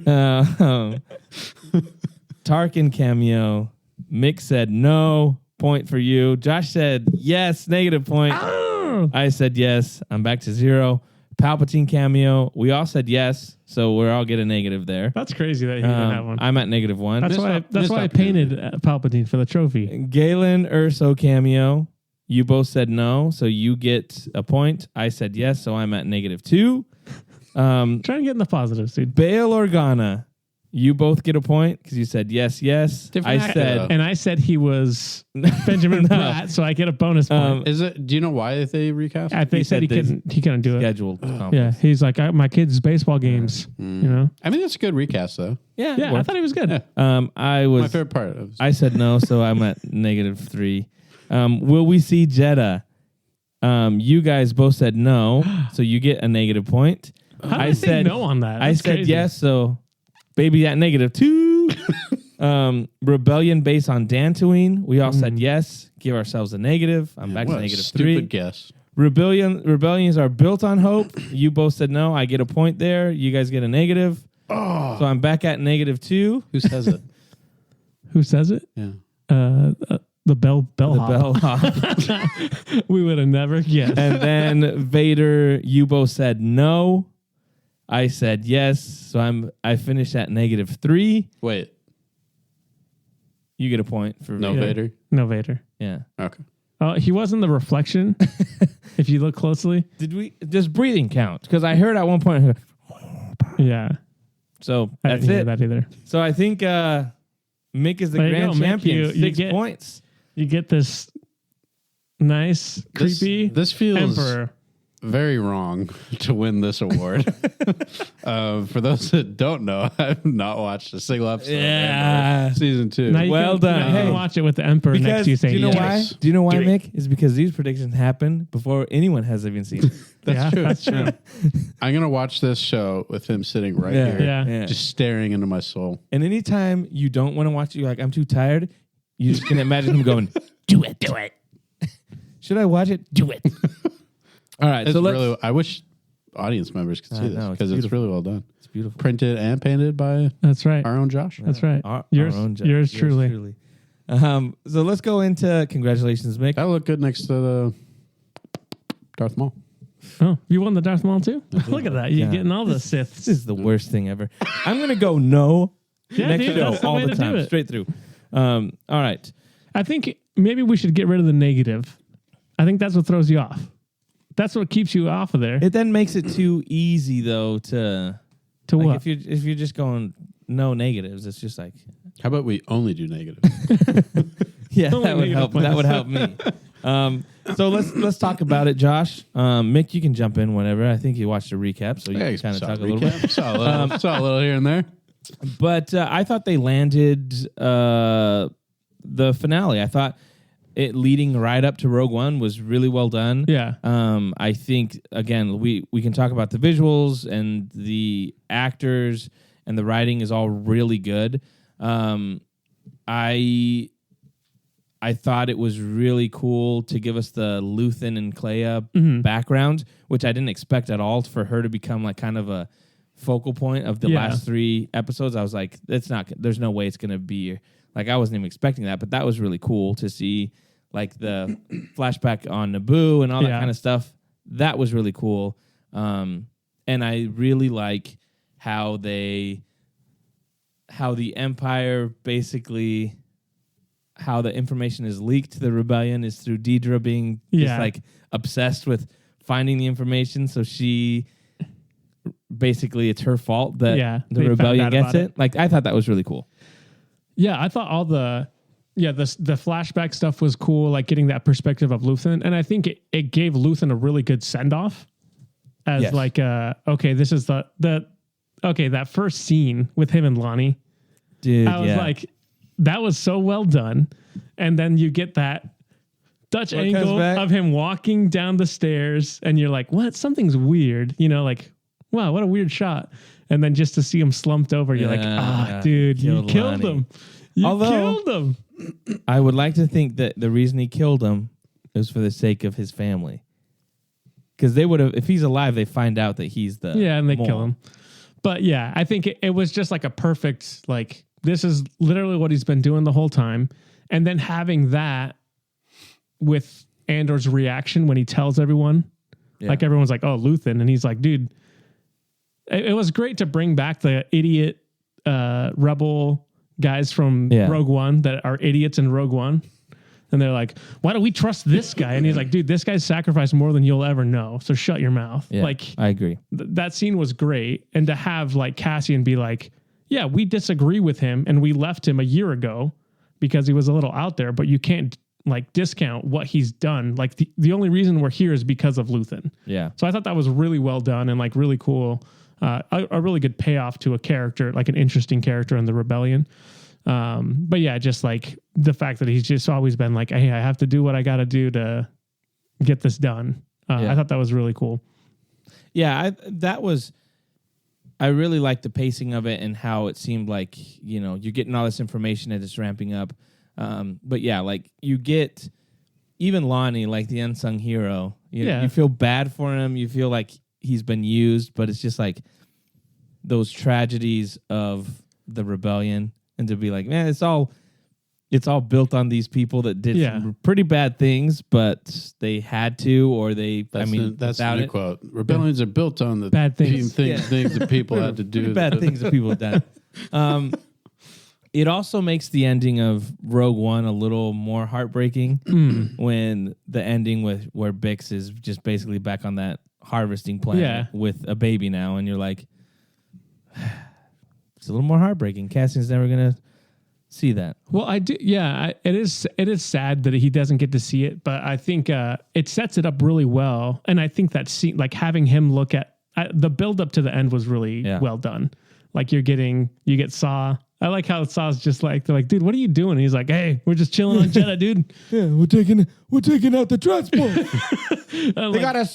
Tarkin cameo. Mick said no. Point for you. Josh said yes. Negative point. Oh, I said yes. I'm back to 0. Palpatine cameo. We all said yes. So we're all get a negative there. that's crazy that you didn't have one. I'm at -1. That's why. That's why I painted Palpatine for the trophy. Galen Urso cameo. You both said no, so you get a point. I said yes, so I'm at -2. Trying to get in the positives, dude. Bail Organa. You both get a point because you said yes, yes. Different I actor, said though. And I said he was Benjamin Bratt, so I get a bonus point. Is it? Do you know why they recast? They said he said this couldn't. He couldn't do it. scheduled. Yeah, he's like my kids' baseball games. You know. I mean, that's a good recast, though. Yeah. Yeah, I thought he was good. Yeah. I My was. favorite part. Of I said no, so I'm at -3. Will we see Jeddah? You guys both said no, so you get a negative point. How did I say no on that? I That's said crazy. yes, so baby at -2. Rebellion based on Dantooine. We all said yes. Give ourselves a negative. I'm back to what a -3. stupid guess. Rebellions are built on hope. You both said no. I get a point there. You guys get a negative. So I'm back at -2. Who says it? Who says it? Yeah. The bell The hop. bell hop. We would have never guessed. And then Vader, you both said no. I said yes. So I finished at -3. Wait. You get a point for No Yeah. Vader. No Vader. Yeah. Okay. He was in the reflection. If you look closely, Did we does breathing count? Because I heard at one point. yeah, So I that's didn't hear it. that either. So I think Mick is the There you grand go, Mick. champion. You 6 get- points. You get this nice, creepy This feels emperor. very wrong to win this award. For those that don't know, I've not watched a single episode Yeah. of Andor season 2. Now you Well can, done. now you can Hey. watch it with the emperor next Because to you do saying you know yes. why? Do you know why, Do it. Mick? It's because these predictions happen before anyone has even seen it. That's true. That's true. I'm going to watch this show with him sitting right Yeah. here, Yeah. just staring into my soul. And anytime you don't want to watch it, you're like, I'm too tired. You just can imagine him going, do it. Should I watch it? Do it. All right. It's So let's. really, I wish audience members could I see this know, it's because it's beautiful. really well done. It's beautiful. Printed and painted by That's right. our own Josh. That's right. Yours- own job. yours truly. So let's go into congratulations, Mick. That looked good next to the Darth Maul. Oh, you won the Darth Maul too? Look at that. You're Yeah. getting all the This Siths. is the worst thing ever. I'm gonna go no Yeah, next dude, show that's the all way the to do time, it. straight through. All right. I think maybe we should get rid of the negative. I think that's what throws you off. That's what keeps you off of there. It then makes it too easy though to To like what? if you're just going no negatives, it's just like How about we only do negative? yeah, Only that would negative help. That would help me. So let's talk about it, Josh. Mick, you can jump in whenever. I think you watched a recap, so you can kind of talk a little bit. Saw a little here and there. But I thought they landed the finale. I thought it leading right up to Rogue One was really well done. Yeah. I think again we can talk about the visuals and the actors and the writing is all really good. I thought it was really cool to give us the Luthen and Clea background, which I didn't expect at all for her to become like kind of a focal point of the last 3 episodes. I was like, there's no way it's going to be like, I wasn't even expecting that, but that was really cool to see like the flashback on Naboo and all that kind of stuff. That was really cool. And I really like how the Empire basically, how the information is leaked to the rebellion is through Deidre being just like obsessed with finding the information. So she basically, it's her fault that the rebellion gets it. Like, I thought that was really cool. Yeah, I thought all the flashback stuff was cool, like getting that perspective of Luthen. And I think it gave Luthen a really good send off as like, okay, this is that first scene with him and Lonnie. Dude, I was like, that was so well done. And then you get that Dutch angle of him walking down the stairs and you're like, what? Something's weird. You know, like, wow, what a weird shot. And then just to see him slumped over, you're like, dude, you killed him. You killed him. I would like to think that the reason he killed him was for the sake of his family. Because they would have, if he's alive, they find out that he's the and they kill him. But yeah, I think it was just like a perfect, like, this is literally what he's been doing the whole time. And then having that with Andor's reaction when he tells everyone, like everyone's like, oh, Luthen. And he's like, dude, it was great to bring back the idiot rebel guys from Rogue One that are idiots in Rogue One. And they're like, why don't we trust this guy? And he's like, dude, this guy's sacrificed more than you'll ever know. So shut your mouth. Yeah, like, I agree. That scene was great. And to have like Cassian be like, yeah, we disagree with him and we left him a year ago because he was a little out there, but you can't like discount what he's done. Like the only reason we're here is because of Luthen. Yeah. So I thought that was really well done and like really cool. A really good payoff to a character, like an interesting character in the rebellion. But yeah, just like the fact that he's just always been like, hey, I have to do what I got to do to get this done. I thought that was really cool. Yeah, I really liked the pacing of it and how it seemed like, you know, you're getting all this information and it's ramping up. But yeah, like you get even Lonnie, like the unsung hero. You feel bad for him. You feel like he's been used, but it's just like those tragedies of the rebellion. And to be like, man, it's all built on these people that did some pretty bad things, but they had to, or that's the new quote. Rebellions are built on the bad things that people had to do. Bad things that people have done. It also makes the ending of Rogue One a little more heartbreaking when the ending where Bix is just basically back on that harvesting planet with a baby now, and you're like, it's a little more heartbreaking. Cassian's never gonna see that. Well, I do. Yeah, it is sad that he doesn't get to see it, but I think it sets it up really well. And I think that scene, like having him look at the build up to the end, was really well done. Like you get Saw. I like how Saw's just like, they're like, dude, what are you doing? And he's like, hey, we're just chilling on Jeddah, dude. Yeah, we're taking out the transport.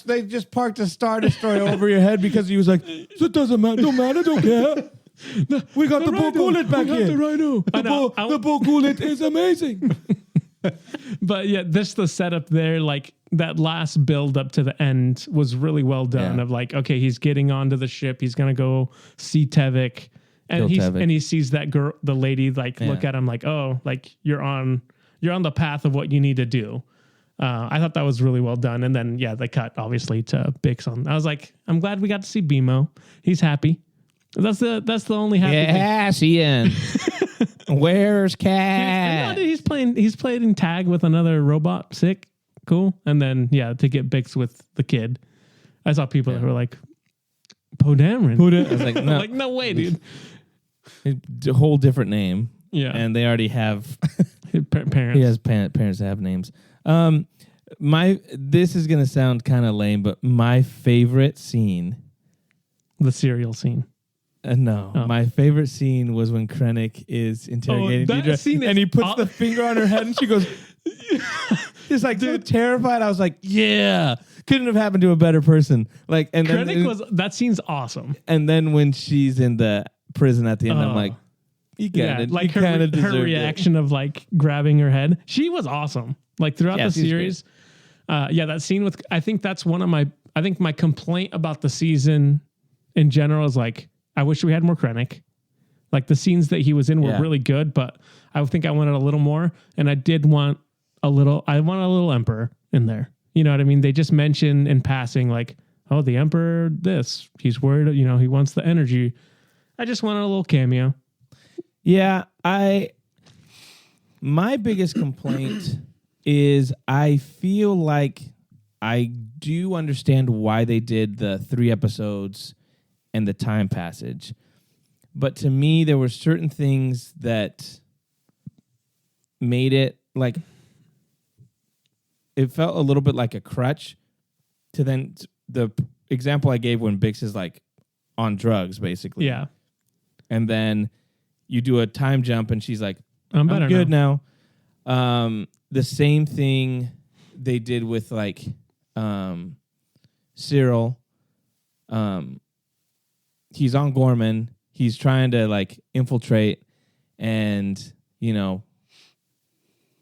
They just parked a Star Destroyer over your head because he was like, it doesn't matter, don't care. We got the Bo Gullet back here. The Rhino. The Bo Gullet is amazing. But yeah, the setup there, like that last build up to the end was really well done. Of like, okay, he's getting onto the ship. He's gonna go see Tevik, and he sees that girl, the lady, like look at him like, oh, like you're on the path of what you need to do. I thought that was really well done. And then they cut obviously to Bix on. I was like, I'm glad we got to see BMO. He's happy. That's the only happy thing. Yes, Ian. Where's Cat? He's playing tag with another robot. Sick, cool. And then to get Bix with the kid. I saw people that were like, Poe Dameron. I was like, no, no way, dude. A whole different name. Yeah, and they already have parents. He has parents that have names. This is gonna sound kind of lame, but my favorite scene, the cereal scene. My favorite scene was when Krennic is interrogating Deidre, and he puts the finger on her head, and she goes, just like so terrified. I was like, yeah, couldn't have happened to a better person. Like, and Krennic that scene's awesome. And then when she's in the prison at the end. I'm Oh. like, you get it. like you kind of her deserved reaction of like grabbing her head. She was awesome. Like throughout Yeah, the she was series. That scene with, I think that's one of my complaint about the season in general is like, I wish we had more Krennic. Like the scenes that he was in were really good, but I think I wanted a little more. And I want a little Emperor in there. You know what I mean? They just mention in passing, like, oh, the Emperor, he's worried, he wants the energy. I just wanted a little cameo. Yeah, my biggest complaint is I feel like I do understand why they did the 3 episodes and the time passage. But to me, there were certain things that made it like it felt a little bit like a crutch to then the example I gave when Bix is like on drugs, basically. Yeah. And then you do a time jump and she's like, I'm better good now. The same thing they did with like Cyril. He's on Gorman. He's trying to like infiltrate and,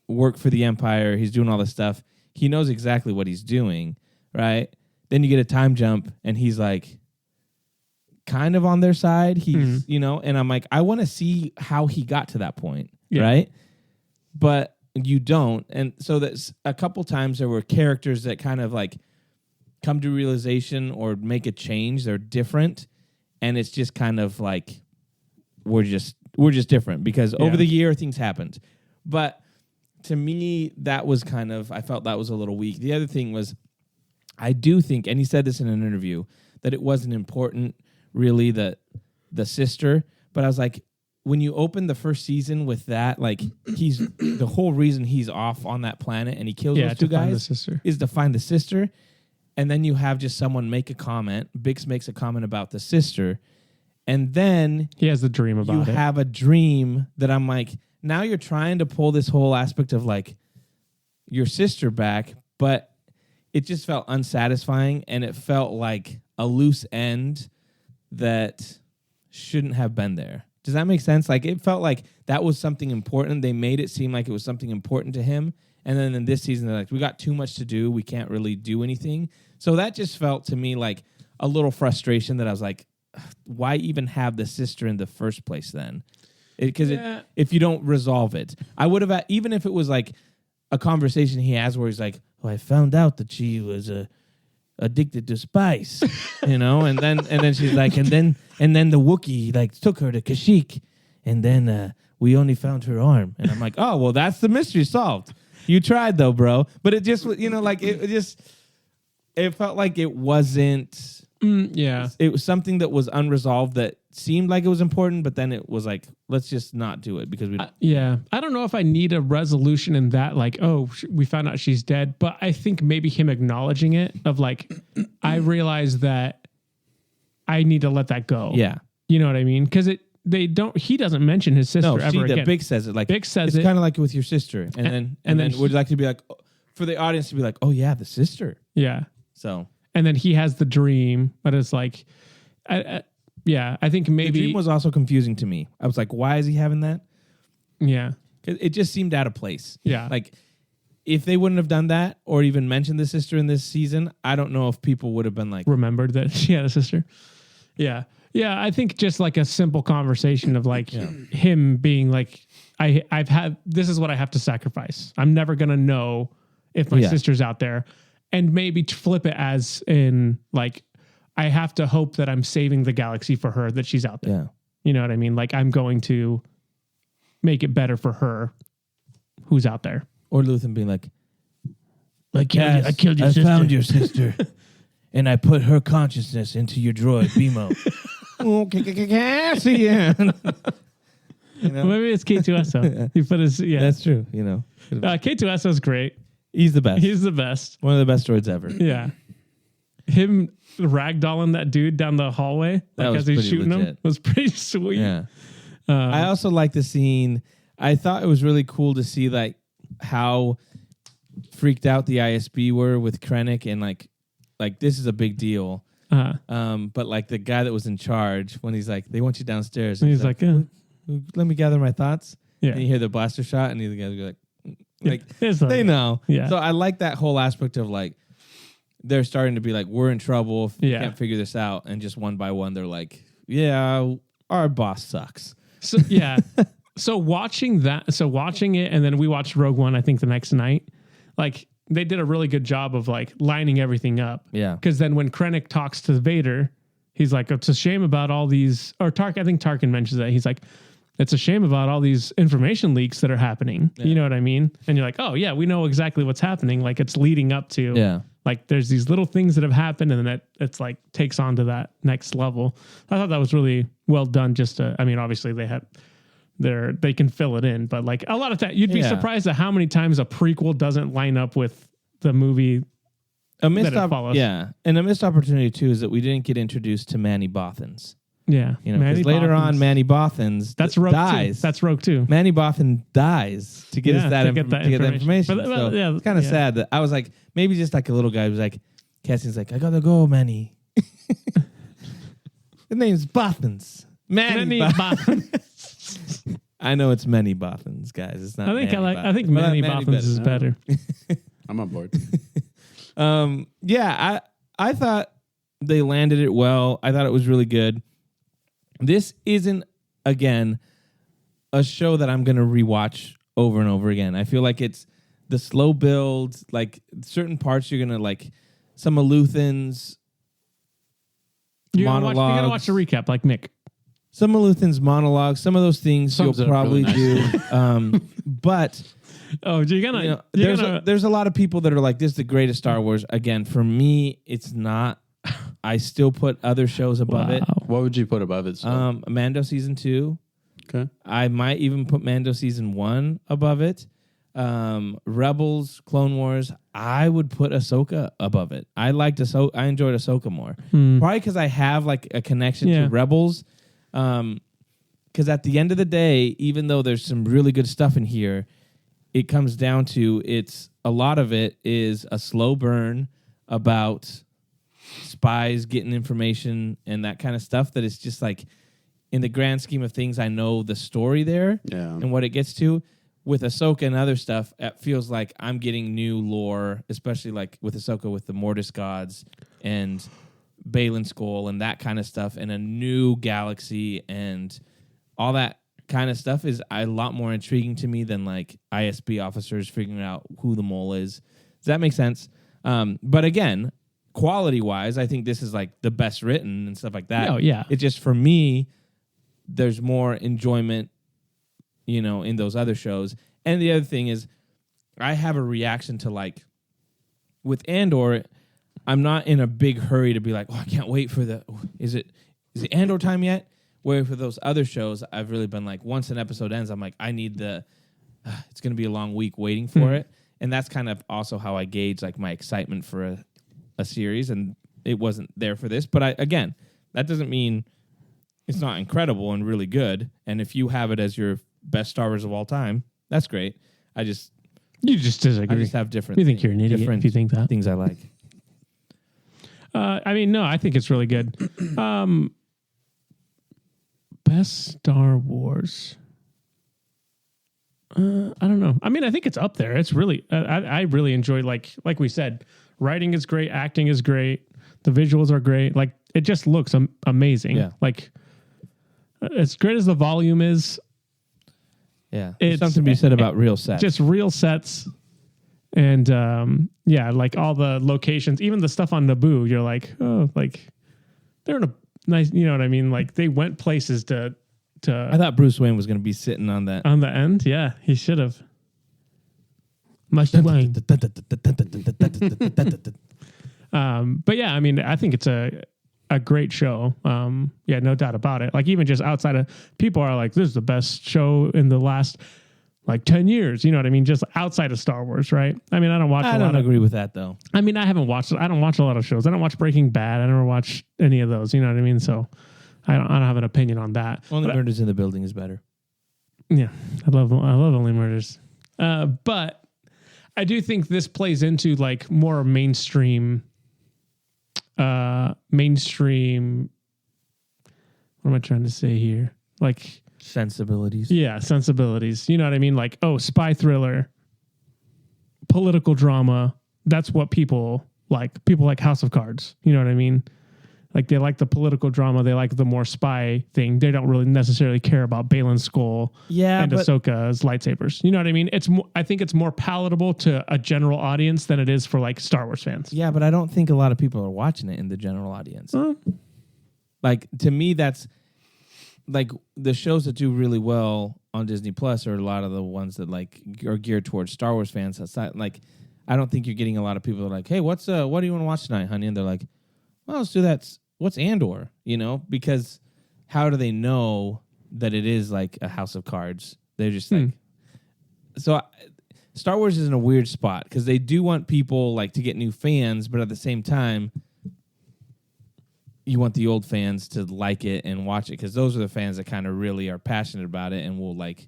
work for the Empire. He's doing all this stuff. He knows exactly what he's doing, right? Then you get a time jump and he's like kind of on their side. He's, and I'm like, I want to see how he got to that point, right? But you don't. And so that's a couple times there were characters that kind of like come to realization or make a change. They're different. And it's just kind of like, we're just different because over the year things happened. But to me, that was I felt that was a little weak. The other thing was, I do think, and he said this in an interview, that it wasn't important really the sister. But I was like, when you open the first season with that, like he's the whole reason he's off on that planet and he kills those two guys is to find the sister. And then you have just someone make a comment. Bix makes a comment about the sister. And then he has the dream about it. You have a dream that I'm like, now you're trying to pull this whole aspect of like your sister back, but it just felt unsatisfying and it felt like a loose end that shouldn't have been there. Does that make sense? Like it felt like that was something important. They made it seem like it was something important to him. And then in this season, they're like, we got too much to do. We can't really do anything. So that just felt to me like a little frustration that I was like, why even have the sister in the first place then? Because if you don't resolve it, I would have, even if it was like a conversation he has where he's like, oh, I found out that she was addicted to spice, and then she's like, and then the Wookiee like took her to Kashyyyk, and then we only found her arm, and I'm like, oh, well, that's the mystery solved. You tried though, bro. But it just, like it felt like it wasn't. It was something that was unresolved that seemed like it was important, but then it was like, let's just not do it because we. I don't know if I need a resolution in that, like, oh, we found out she's dead, but I think maybe him acknowledging it of like, I realize that I need to let that go. Yeah, you know what I mean? Because he doesn't mention his sister ever again. Big says it. Like Big says it's kind of like with your sister, and then would like to be like, for the audience to be like, oh yeah, the sister. Yeah. So. And then he has the dream, but it's like, I think maybe... The dream was also confusing to me. I was like, why is he having that? Yeah. It just seemed out of place. Yeah. Like, if they wouldn't have done that or even mentioned the sister in this season, I don't know if people would have been like... Remembered that she had a sister. Yeah. Yeah, I think just like a simple conversation of like him being like, this is what I have to sacrifice. I'm never going to know if my sister's out there. And maybe flip it as in like, I have to hope that I'm saving the galaxy for her, that she's out there. Yeah. You know what I mean? Like I'm going to make it better for her who's out there. Or Luthen being like, I killed your sister. I found your sister and I put her consciousness into your droid, Bimo. Cassian. Maybe it's K2SO. He put his, That's true. K2SO is great. He's the best. He's the best. One of the best droids ever. Yeah. Him ragdolling that dude down the hallway as he's shooting him was pretty sweet. Yeah. I also like the scene. I thought it was really cool to see like how freaked out the ISB were with Krennic and like this is a big deal. But like the guy that was in charge, when he's like, they want you downstairs. And he's like, yeah. Let me gather my thoughts. Yeah. And you hear the blaster shot, and the guys go like It's they know. Yeah. So I like that whole aspect of like, they're starting to be like, we're in trouble if we can't figure this out. And just one by one, they're like, yeah, our boss sucks. So yeah. So watching it, and then we watched Rogue One, I think the next night, like they did a really good job of like lining everything up. Yeah. Because then when Krennic talks to Vader, he's like, it's a shame about all these, or I think Tarkin mentions that. He's like, it's a shame about all these information leaks that are happening. Yeah. You know what I mean? And you're like, oh yeah, we know exactly what's happening. Like it's leading up to, like there's these little things that have happened, and then it's like takes on to that next level. I thought that was really well done. I mean, obviously they can fill it in, but like a lot of that, you'd be surprised at how many times a prequel doesn't line up with the movie. And a missed opportunity too is that we didn't get introduced to Manny Bothans. Yeah, you know, because later on, Manny Bothans dies. That's Rogue too. Manny Bothan dies to get us that information. But, it's kind of sad that I was like, maybe just like a little guy was like, Cassian's like, I gotta go, Manny. The name's Bothans. Manny Bothans. I know it's Manny Bothans, guys. It's not. I think Manny Bothans is better. I'm on board. I thought they landed it well. I thought it was really good. This isn't, again, a show that I'm going to rewatch over and over again. I feel like it's the slow build, like certain parts you're going to like, some of Luthen's monologues. You're going to watch the recap like Mick. Some of Luthen's monologues, some of those things you'll probably do. But... Oh, there's a lot of people that are like, this is the greatest Star Wars. Again, for me, it's not. I still put other shows above it. What would you put above it? Mando season 2. Okay. I might even put Mando season 1 above it. Rebels, Clone Wars. I would put Ahsoka above it. I enjoyed Ahsoka more. Probably because I have like a connection to Rebels. Because at the end of the day, even though there's some really good stuff in here, it comes down to a lot of it is a slow burn about spies getting information and that kind of stuff that is just like, in the grand scheme of things, I know the story there and what it gets to. With Ahsoka and other stuff, it feels like I'm getting new lore, especially like with Ahsoka with the Mortis gods and Balin Skull and that kind of stuff, and a new galaxy and all that kind of stuff is a lot more intriguing to me than like ISB officers figuring out who the mole is. Does that make sense? But again, quality wise, I think this is like the best written and stuff like that. Oh yeah. It's just for me, there's more enjoyment, in those other shows. And the other thing is, I have a reaction to like with Andor, I'm not in a big hurry to be like, I can't wait for is it Andor time yet? Where for those other shows, I've really been like, once an episode ends, I'm like, I need it's going to be a long week waiting for it. And that's kind of also how I gauge like my excitement for a series. And it wasn't there for this. But again, that doesn't mean it's not incredible and really good. And if you have it as your best Star Wars of all time, that's great. You just disagree. I just have different. You think you're an idiot if you think that. Things I like. No, I think it's really good. Best Star Wars. I don't know. I mean, I think it's up there. It's really, I really enjoyed, like we said, writing is great, acting is great, the visuals are great. Like it just looks amazing. Yeah. Like as great as the volume is. Yeah. There's something to be said about real sets. Just real sets. And like all the locations, even the stuff on Naboo, you're like, oh, like they're in a nice, you know what I mean? Like they went places to I thought Bruce Wayne was going to be sitting on that. On the end? Yeah, he should have. Much Wayne. But yeah, I mean, I think it's a great show. No doubt about it. Like even just outside of, people are like, this is the best show in the last like 10 years. You know what I mean? Just outside of Star Wars, right? I mean, I don't agree with that though. I mean, I don't watch a lot of shows. I don't watch Breaking Bad. I never watch any of those. You know what I mean? So I don't have an opinion on that. Only Murders in the Building is better. Yeah, I love Only Murders. But I do think this plays into like more mainstream mainstream. What am I trying to say here? Like sensibilities. Yeah, sensibilities. You know what I mean? Like, oh, spy thriller, political drama. That's what people like. People like House of Cards. You know what I mean? Like they like the political drama. They like the more spy thing. They don't really necessarily care about Balin's skull and Ahsoka's lightsabers. You know what I mean? I think it's more palatable to a general audience than it is for like Star Wars fans. Yeah, but I don't think a lot of people are watching it in the general audience. Like to me, that's like the shows that do really well on Disney Plus are a lot of the ones that like are geared towards Star Wars fans. That's not like I don't think you're getting a lot of people that are like, hey, what do you want to watch tonight, honey? And they're like, well, let's do that. What's Andor? You know, because how do they know that it is like a House of Cards? They're just like, so Star Wars is in a weird spot because they do want people like to get new fans, but at the same time, you want the old fans to like it and watch it because those are the fans that kind of really are passionate about it and will like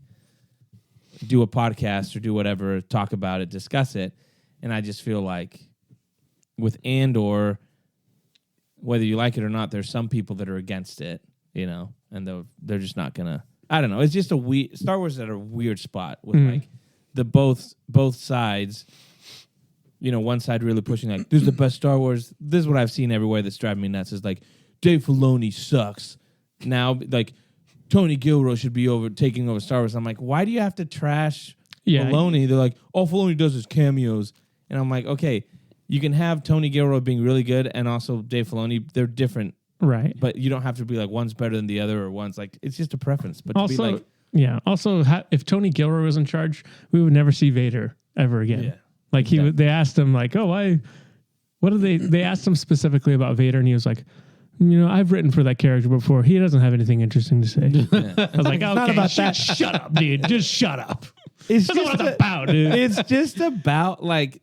do a podcast or do whatever, talk about it, discuss it. And I just feel like with Andor, whether you like it or not, there's some people that are against it, you know, and they're just not gonna. I don't know. It's just a weird Star Wars is at a weird spot with like the both sides. You know, one side really pushing like this is the best Star Wars. This is what I've seen everywhere that's driving me nuts. Is like Dave Filoni sucks. Now, like Tony Gilroy should be taking over Star Wars. I'm like, why do you have to trash Filoni? They're like, all Filoni does is cameos, and I'm like, okay. You can have Tony Gilroy being really good and also Dave Filoni. They're different. Right. But you don't have to be like one's better than the other or one's like, it's just a preference. But also, to be like, yeah. Also, if Tony Gilroy was in charge, we would never see Vader ever again. Yeah, like they asked him like, oh, what did they asked him specifically about Vader and he was like, you know, I've written for that character before. He doesn't have anything interesting to say. Yeah. I was like, okay, not about that. Shut up, dude. Just shut up. It's That's what it's about, dude. It's just about like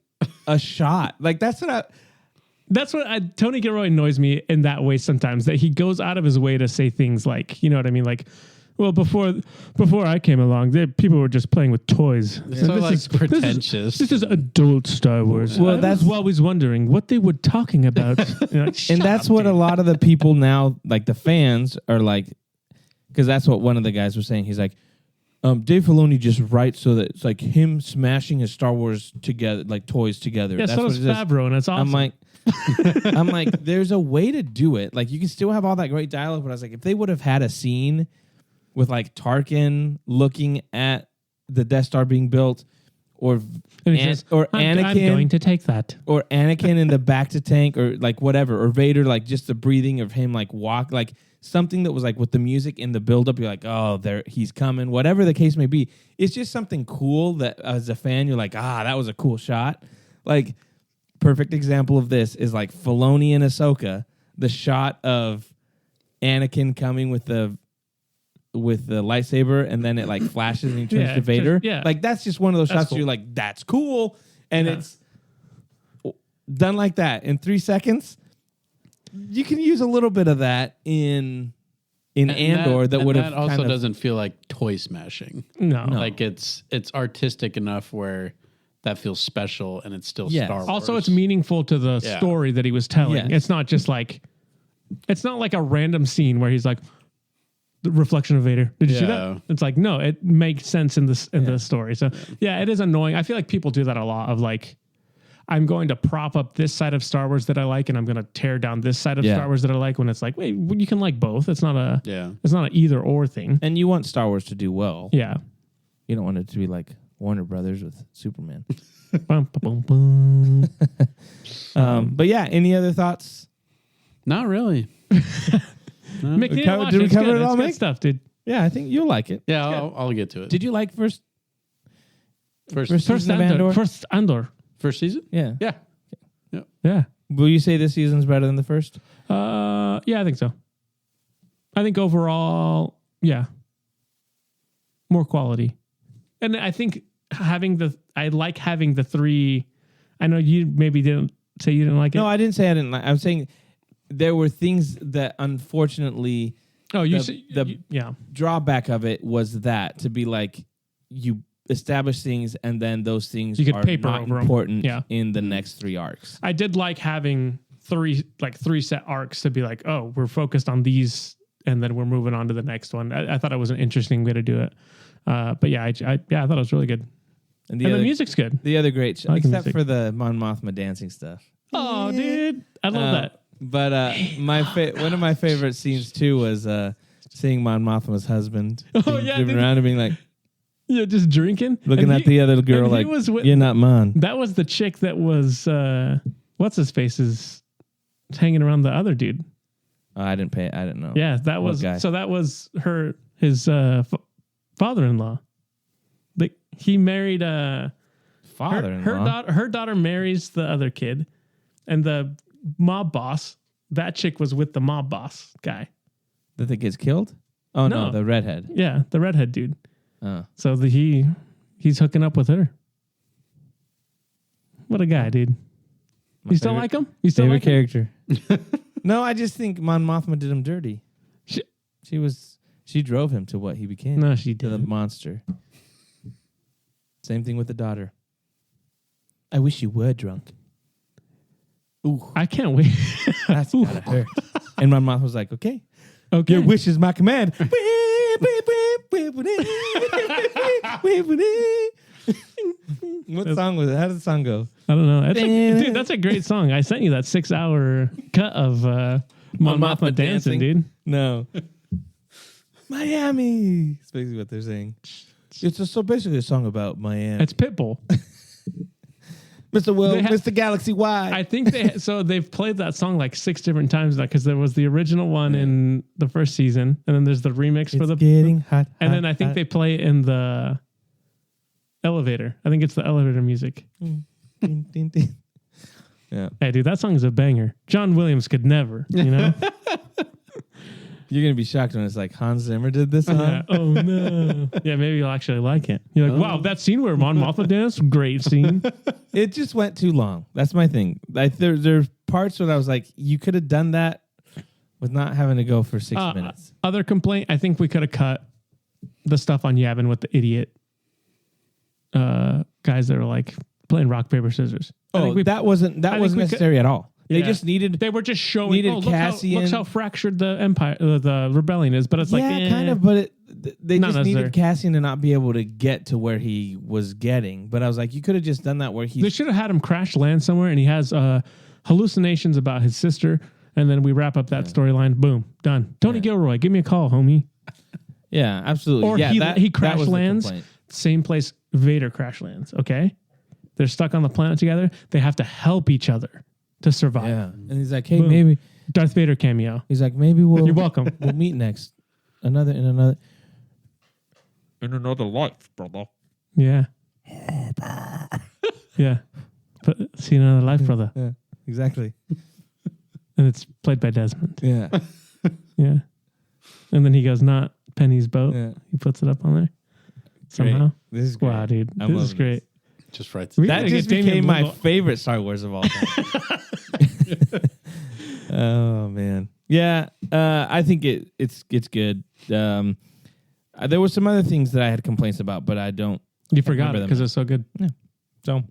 a shot. Like that's what Tony Gilroy annoys me in that way sometimes, that he goes out of his way to say things like, you know what I mean? Like, well, before I came along, people were just playing with toys. Yeah. So like pretentious. This is adult Star Wars. Well, that's always wondering what they were talking about. And that's what a lot of the people now, like the fans are like, because that's what one of the guys was saying. He's like, Dave Filoni just writes so that it's like him smashing his Star Wars together, like toys together. Yeah, that's so what does Favreau, and it's awesome. I'm like, there's a way to do it. Like, you can still have all that great dialogue, but I was like, if they would have had a scene with like Tarkin looking at the Death Star being built, or Anakin, I'm going to take that, or Anakin in the back to tank, or like whatever, or Vader, like just the breathing of him, like walk, like. Something that was like with the music in the buildup, you're like, oh, he's coming. Whatever the case may be, it's just something cool that as a fan, you're like, that was a cool shot. Like, perfect example of this is like Filoni and Ahsoka, the shot of Anakin coming with the lightsaber, and then it like flashes and he turns to Vader. Like that's just one of those shots cool. where you're like, that's cool, and it's done like that in 3 seconds. You can use a little bit of that in Andor that would have. That also doesn't feel like toy smashing. No. Like it's artistic enough where that feels special and it's still Star Wars. Also, it's meaningful to the story that he was telling. Yes. It's not just like, it's not like a random scene where he's like, the reflection of Vader. Did you see that? It's like, no, it makes sense in the story. So it is annoying. I feel like people do that a lot of like, I'm going to prop up this side of Star Wars that I like, and I'm going to tear down this side of Star Wars that I like. When it's like, wait, you can like both. It's not it's not an either or thing. And you want Star Wars to do well. Yeah, you don't want it to be like Warner Brothers with Superman. But yeah, any other thoughts? Not really. No. Mick, did we cover it all, Mick? Mick? Stuff, dude. Yeah, I think you'll like it. Yeah, I'll get to it. Did you like first Andor? First Andor. First season? Yeah. Yeah. Will you say this season's better than the first? Yeah, I think so. I think overall, more quality. And I think I like having the three. I know you maybe didn't say you didn't like it. No, I didn't say I didn't like. I'm saying there were things that unfortunately. Oh, drawback of it was that to be like you establish things and then those things you could are paper not over important in the next 3 arcs. I did like having three set arcs to be like, oh, we're focused on these, and then we're moving on to the next one. I thought it was an interesting way to do it. But yeah, I thought it was really good. And the music's good. The other great, like except for the Mon Mothma dancing stuff. Oh, dude, I love that. But one of my favorite scenes too was seeing Mon Mothma's husband. Oh yeah, driving around and being like, yeah, just drinking, looking at the other girl like, you're not Mon. That was the chick that was what's his face is hanging around the other dude. Oh, I didn't know. Yeah, that was so. That was his father-in-law. He married father-in-law. Her daughter marries the other kid, and the mob boss. That chick was with the mob boss guy. That gets killed? Oh no, the redhead. Yeah, the redhead dude. Oh. So he's hooking up with her. What a guy, dude. You still like him? You still favorite like him? character. No, I just think Mon Mothma did him dirty. She drove him to what he became. No, she to didn't. the monster. Same thing with the daughter. I wish you were drunk. Ooh, I can't wait. that's gotta hurt. And Mon Mothma was like, okay. Your wish is my command. What song was it? How did the song go? I don't know. Dude, that's a great song. I sent you that 6-hour cut of Mon Mothma dancing, dude. No. Miami. That's basically what they're saying. It's so basically a song about Miami. It's Pitbull. Mr. World, Mr. Galaxy Wide. I think they've played that song like 6 different times now, because there was the original one in the first season, and then there's the remix for the getting hot. And then I think they play it in the elevator. I think it's the elevator music. Ding, ding, ding. Yeah. Hey, dude, that song is a banger. John Williams could never, you know? You're going to be shocked when it's like Hans Zimmer did this song. Yeah. Oh, no. Yeah, maybe you'll actually like it. You're like, wow, that scene where Mon Mothma danced, great scene. It just went too long. That's my thing. Like there's parts where I was like, you could have done that with not having to go for 6 minutes. Other complaint, I think we could have cut the stuff on Yavin with the idiot guys that are like playing rock, paper, scissors. That wasn't necessary at all. They just needed. They were just showing. Needed Cassian. Look how fractured the empire, the rebellion is. But it's like, kind of. But they just necessary. needed Cassian to not be able to get to where he was getting. But I was like, you could have just done that where he. They should have had him crash land somewhere, and he has hallucinations about his sister, and then we wrap up that storyline. Boom, done. Tony Gilroy, give me a call, homie. Yeah, absolutely. Or he crash lands same place Vader crash lands. Okay, they're stuck on the planet together. They have to help each other to survive. Yeah, and he's like, hey, maybe Darth Vader cameo. He's like, maybe You're welcome. We'll meet next. In another life, brother. Yeah. Yeah. But see you in another life, brother. Yeah, exactly. And it's played by Desmond. Yeah. Yeah. And then he goes, not Penny's boat. Yeah. He puts it up on there. Somehow. Great. This is great. Wow, dude. This is great. Just right. That just became my favorite Star Wars of all time. Oh man, yeah. I think it's good. There were some other things that I had complaints about, but I don't. You forgot it because it's so good. Yeah. So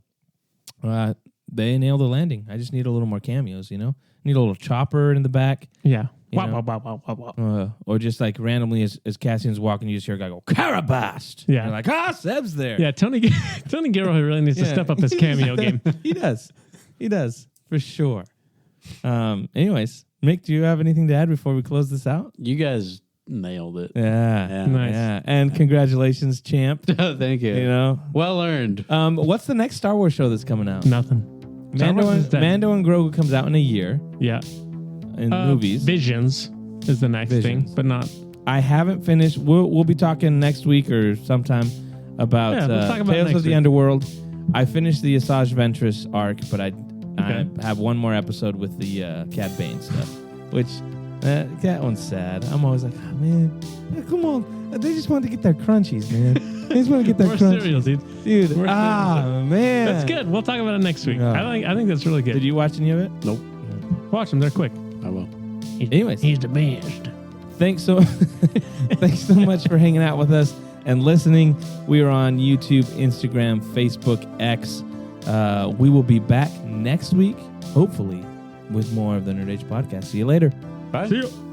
they nailed the landing. I just need a little more cameos. You know, need a little chopper in the back. Yeah. Wow. Or just like randomly as Cassian's walking, you just hear a guy go, Carabast. Yeah. You're like, Seb's there. Yeah, Tony Gilroy really needs to step up his cameo game. He does, for sure. Anyways, Mick, do you have anything to add before we close this out? You guys nailed it. Yeah. Nice. Yeah. And congratulations, champ. Thank you. You know, well earned. What's the next Star Wars show that's coming out? Nothing. Mando and Grogu comes out in a year. Yeah. In movies. Visions is the next thing, but not. I haven't finished. We'll be talking next week or sometime about, Tales of the Underworld. I finished the Asajj Ventress arc, but I have one more episode with the Cad Bane stuff, which that one's sad. I'm always like, oh, man, come on. They just want to get their crunchies, man. They just want to get their crunchies. Cereal, dude. Man. That's good. We'll talk about it next week. I think that's really good. Did you watch any of it? Nope. Watch them. They're quick. I will. Anyways. He's the best. Thanks so much for hanging out with us and listening. We are on YouTube, Instagram, Facebook, X. We will be back next week, hopefully, with more of the Nerd Age podcast. See you later. Bye. See you.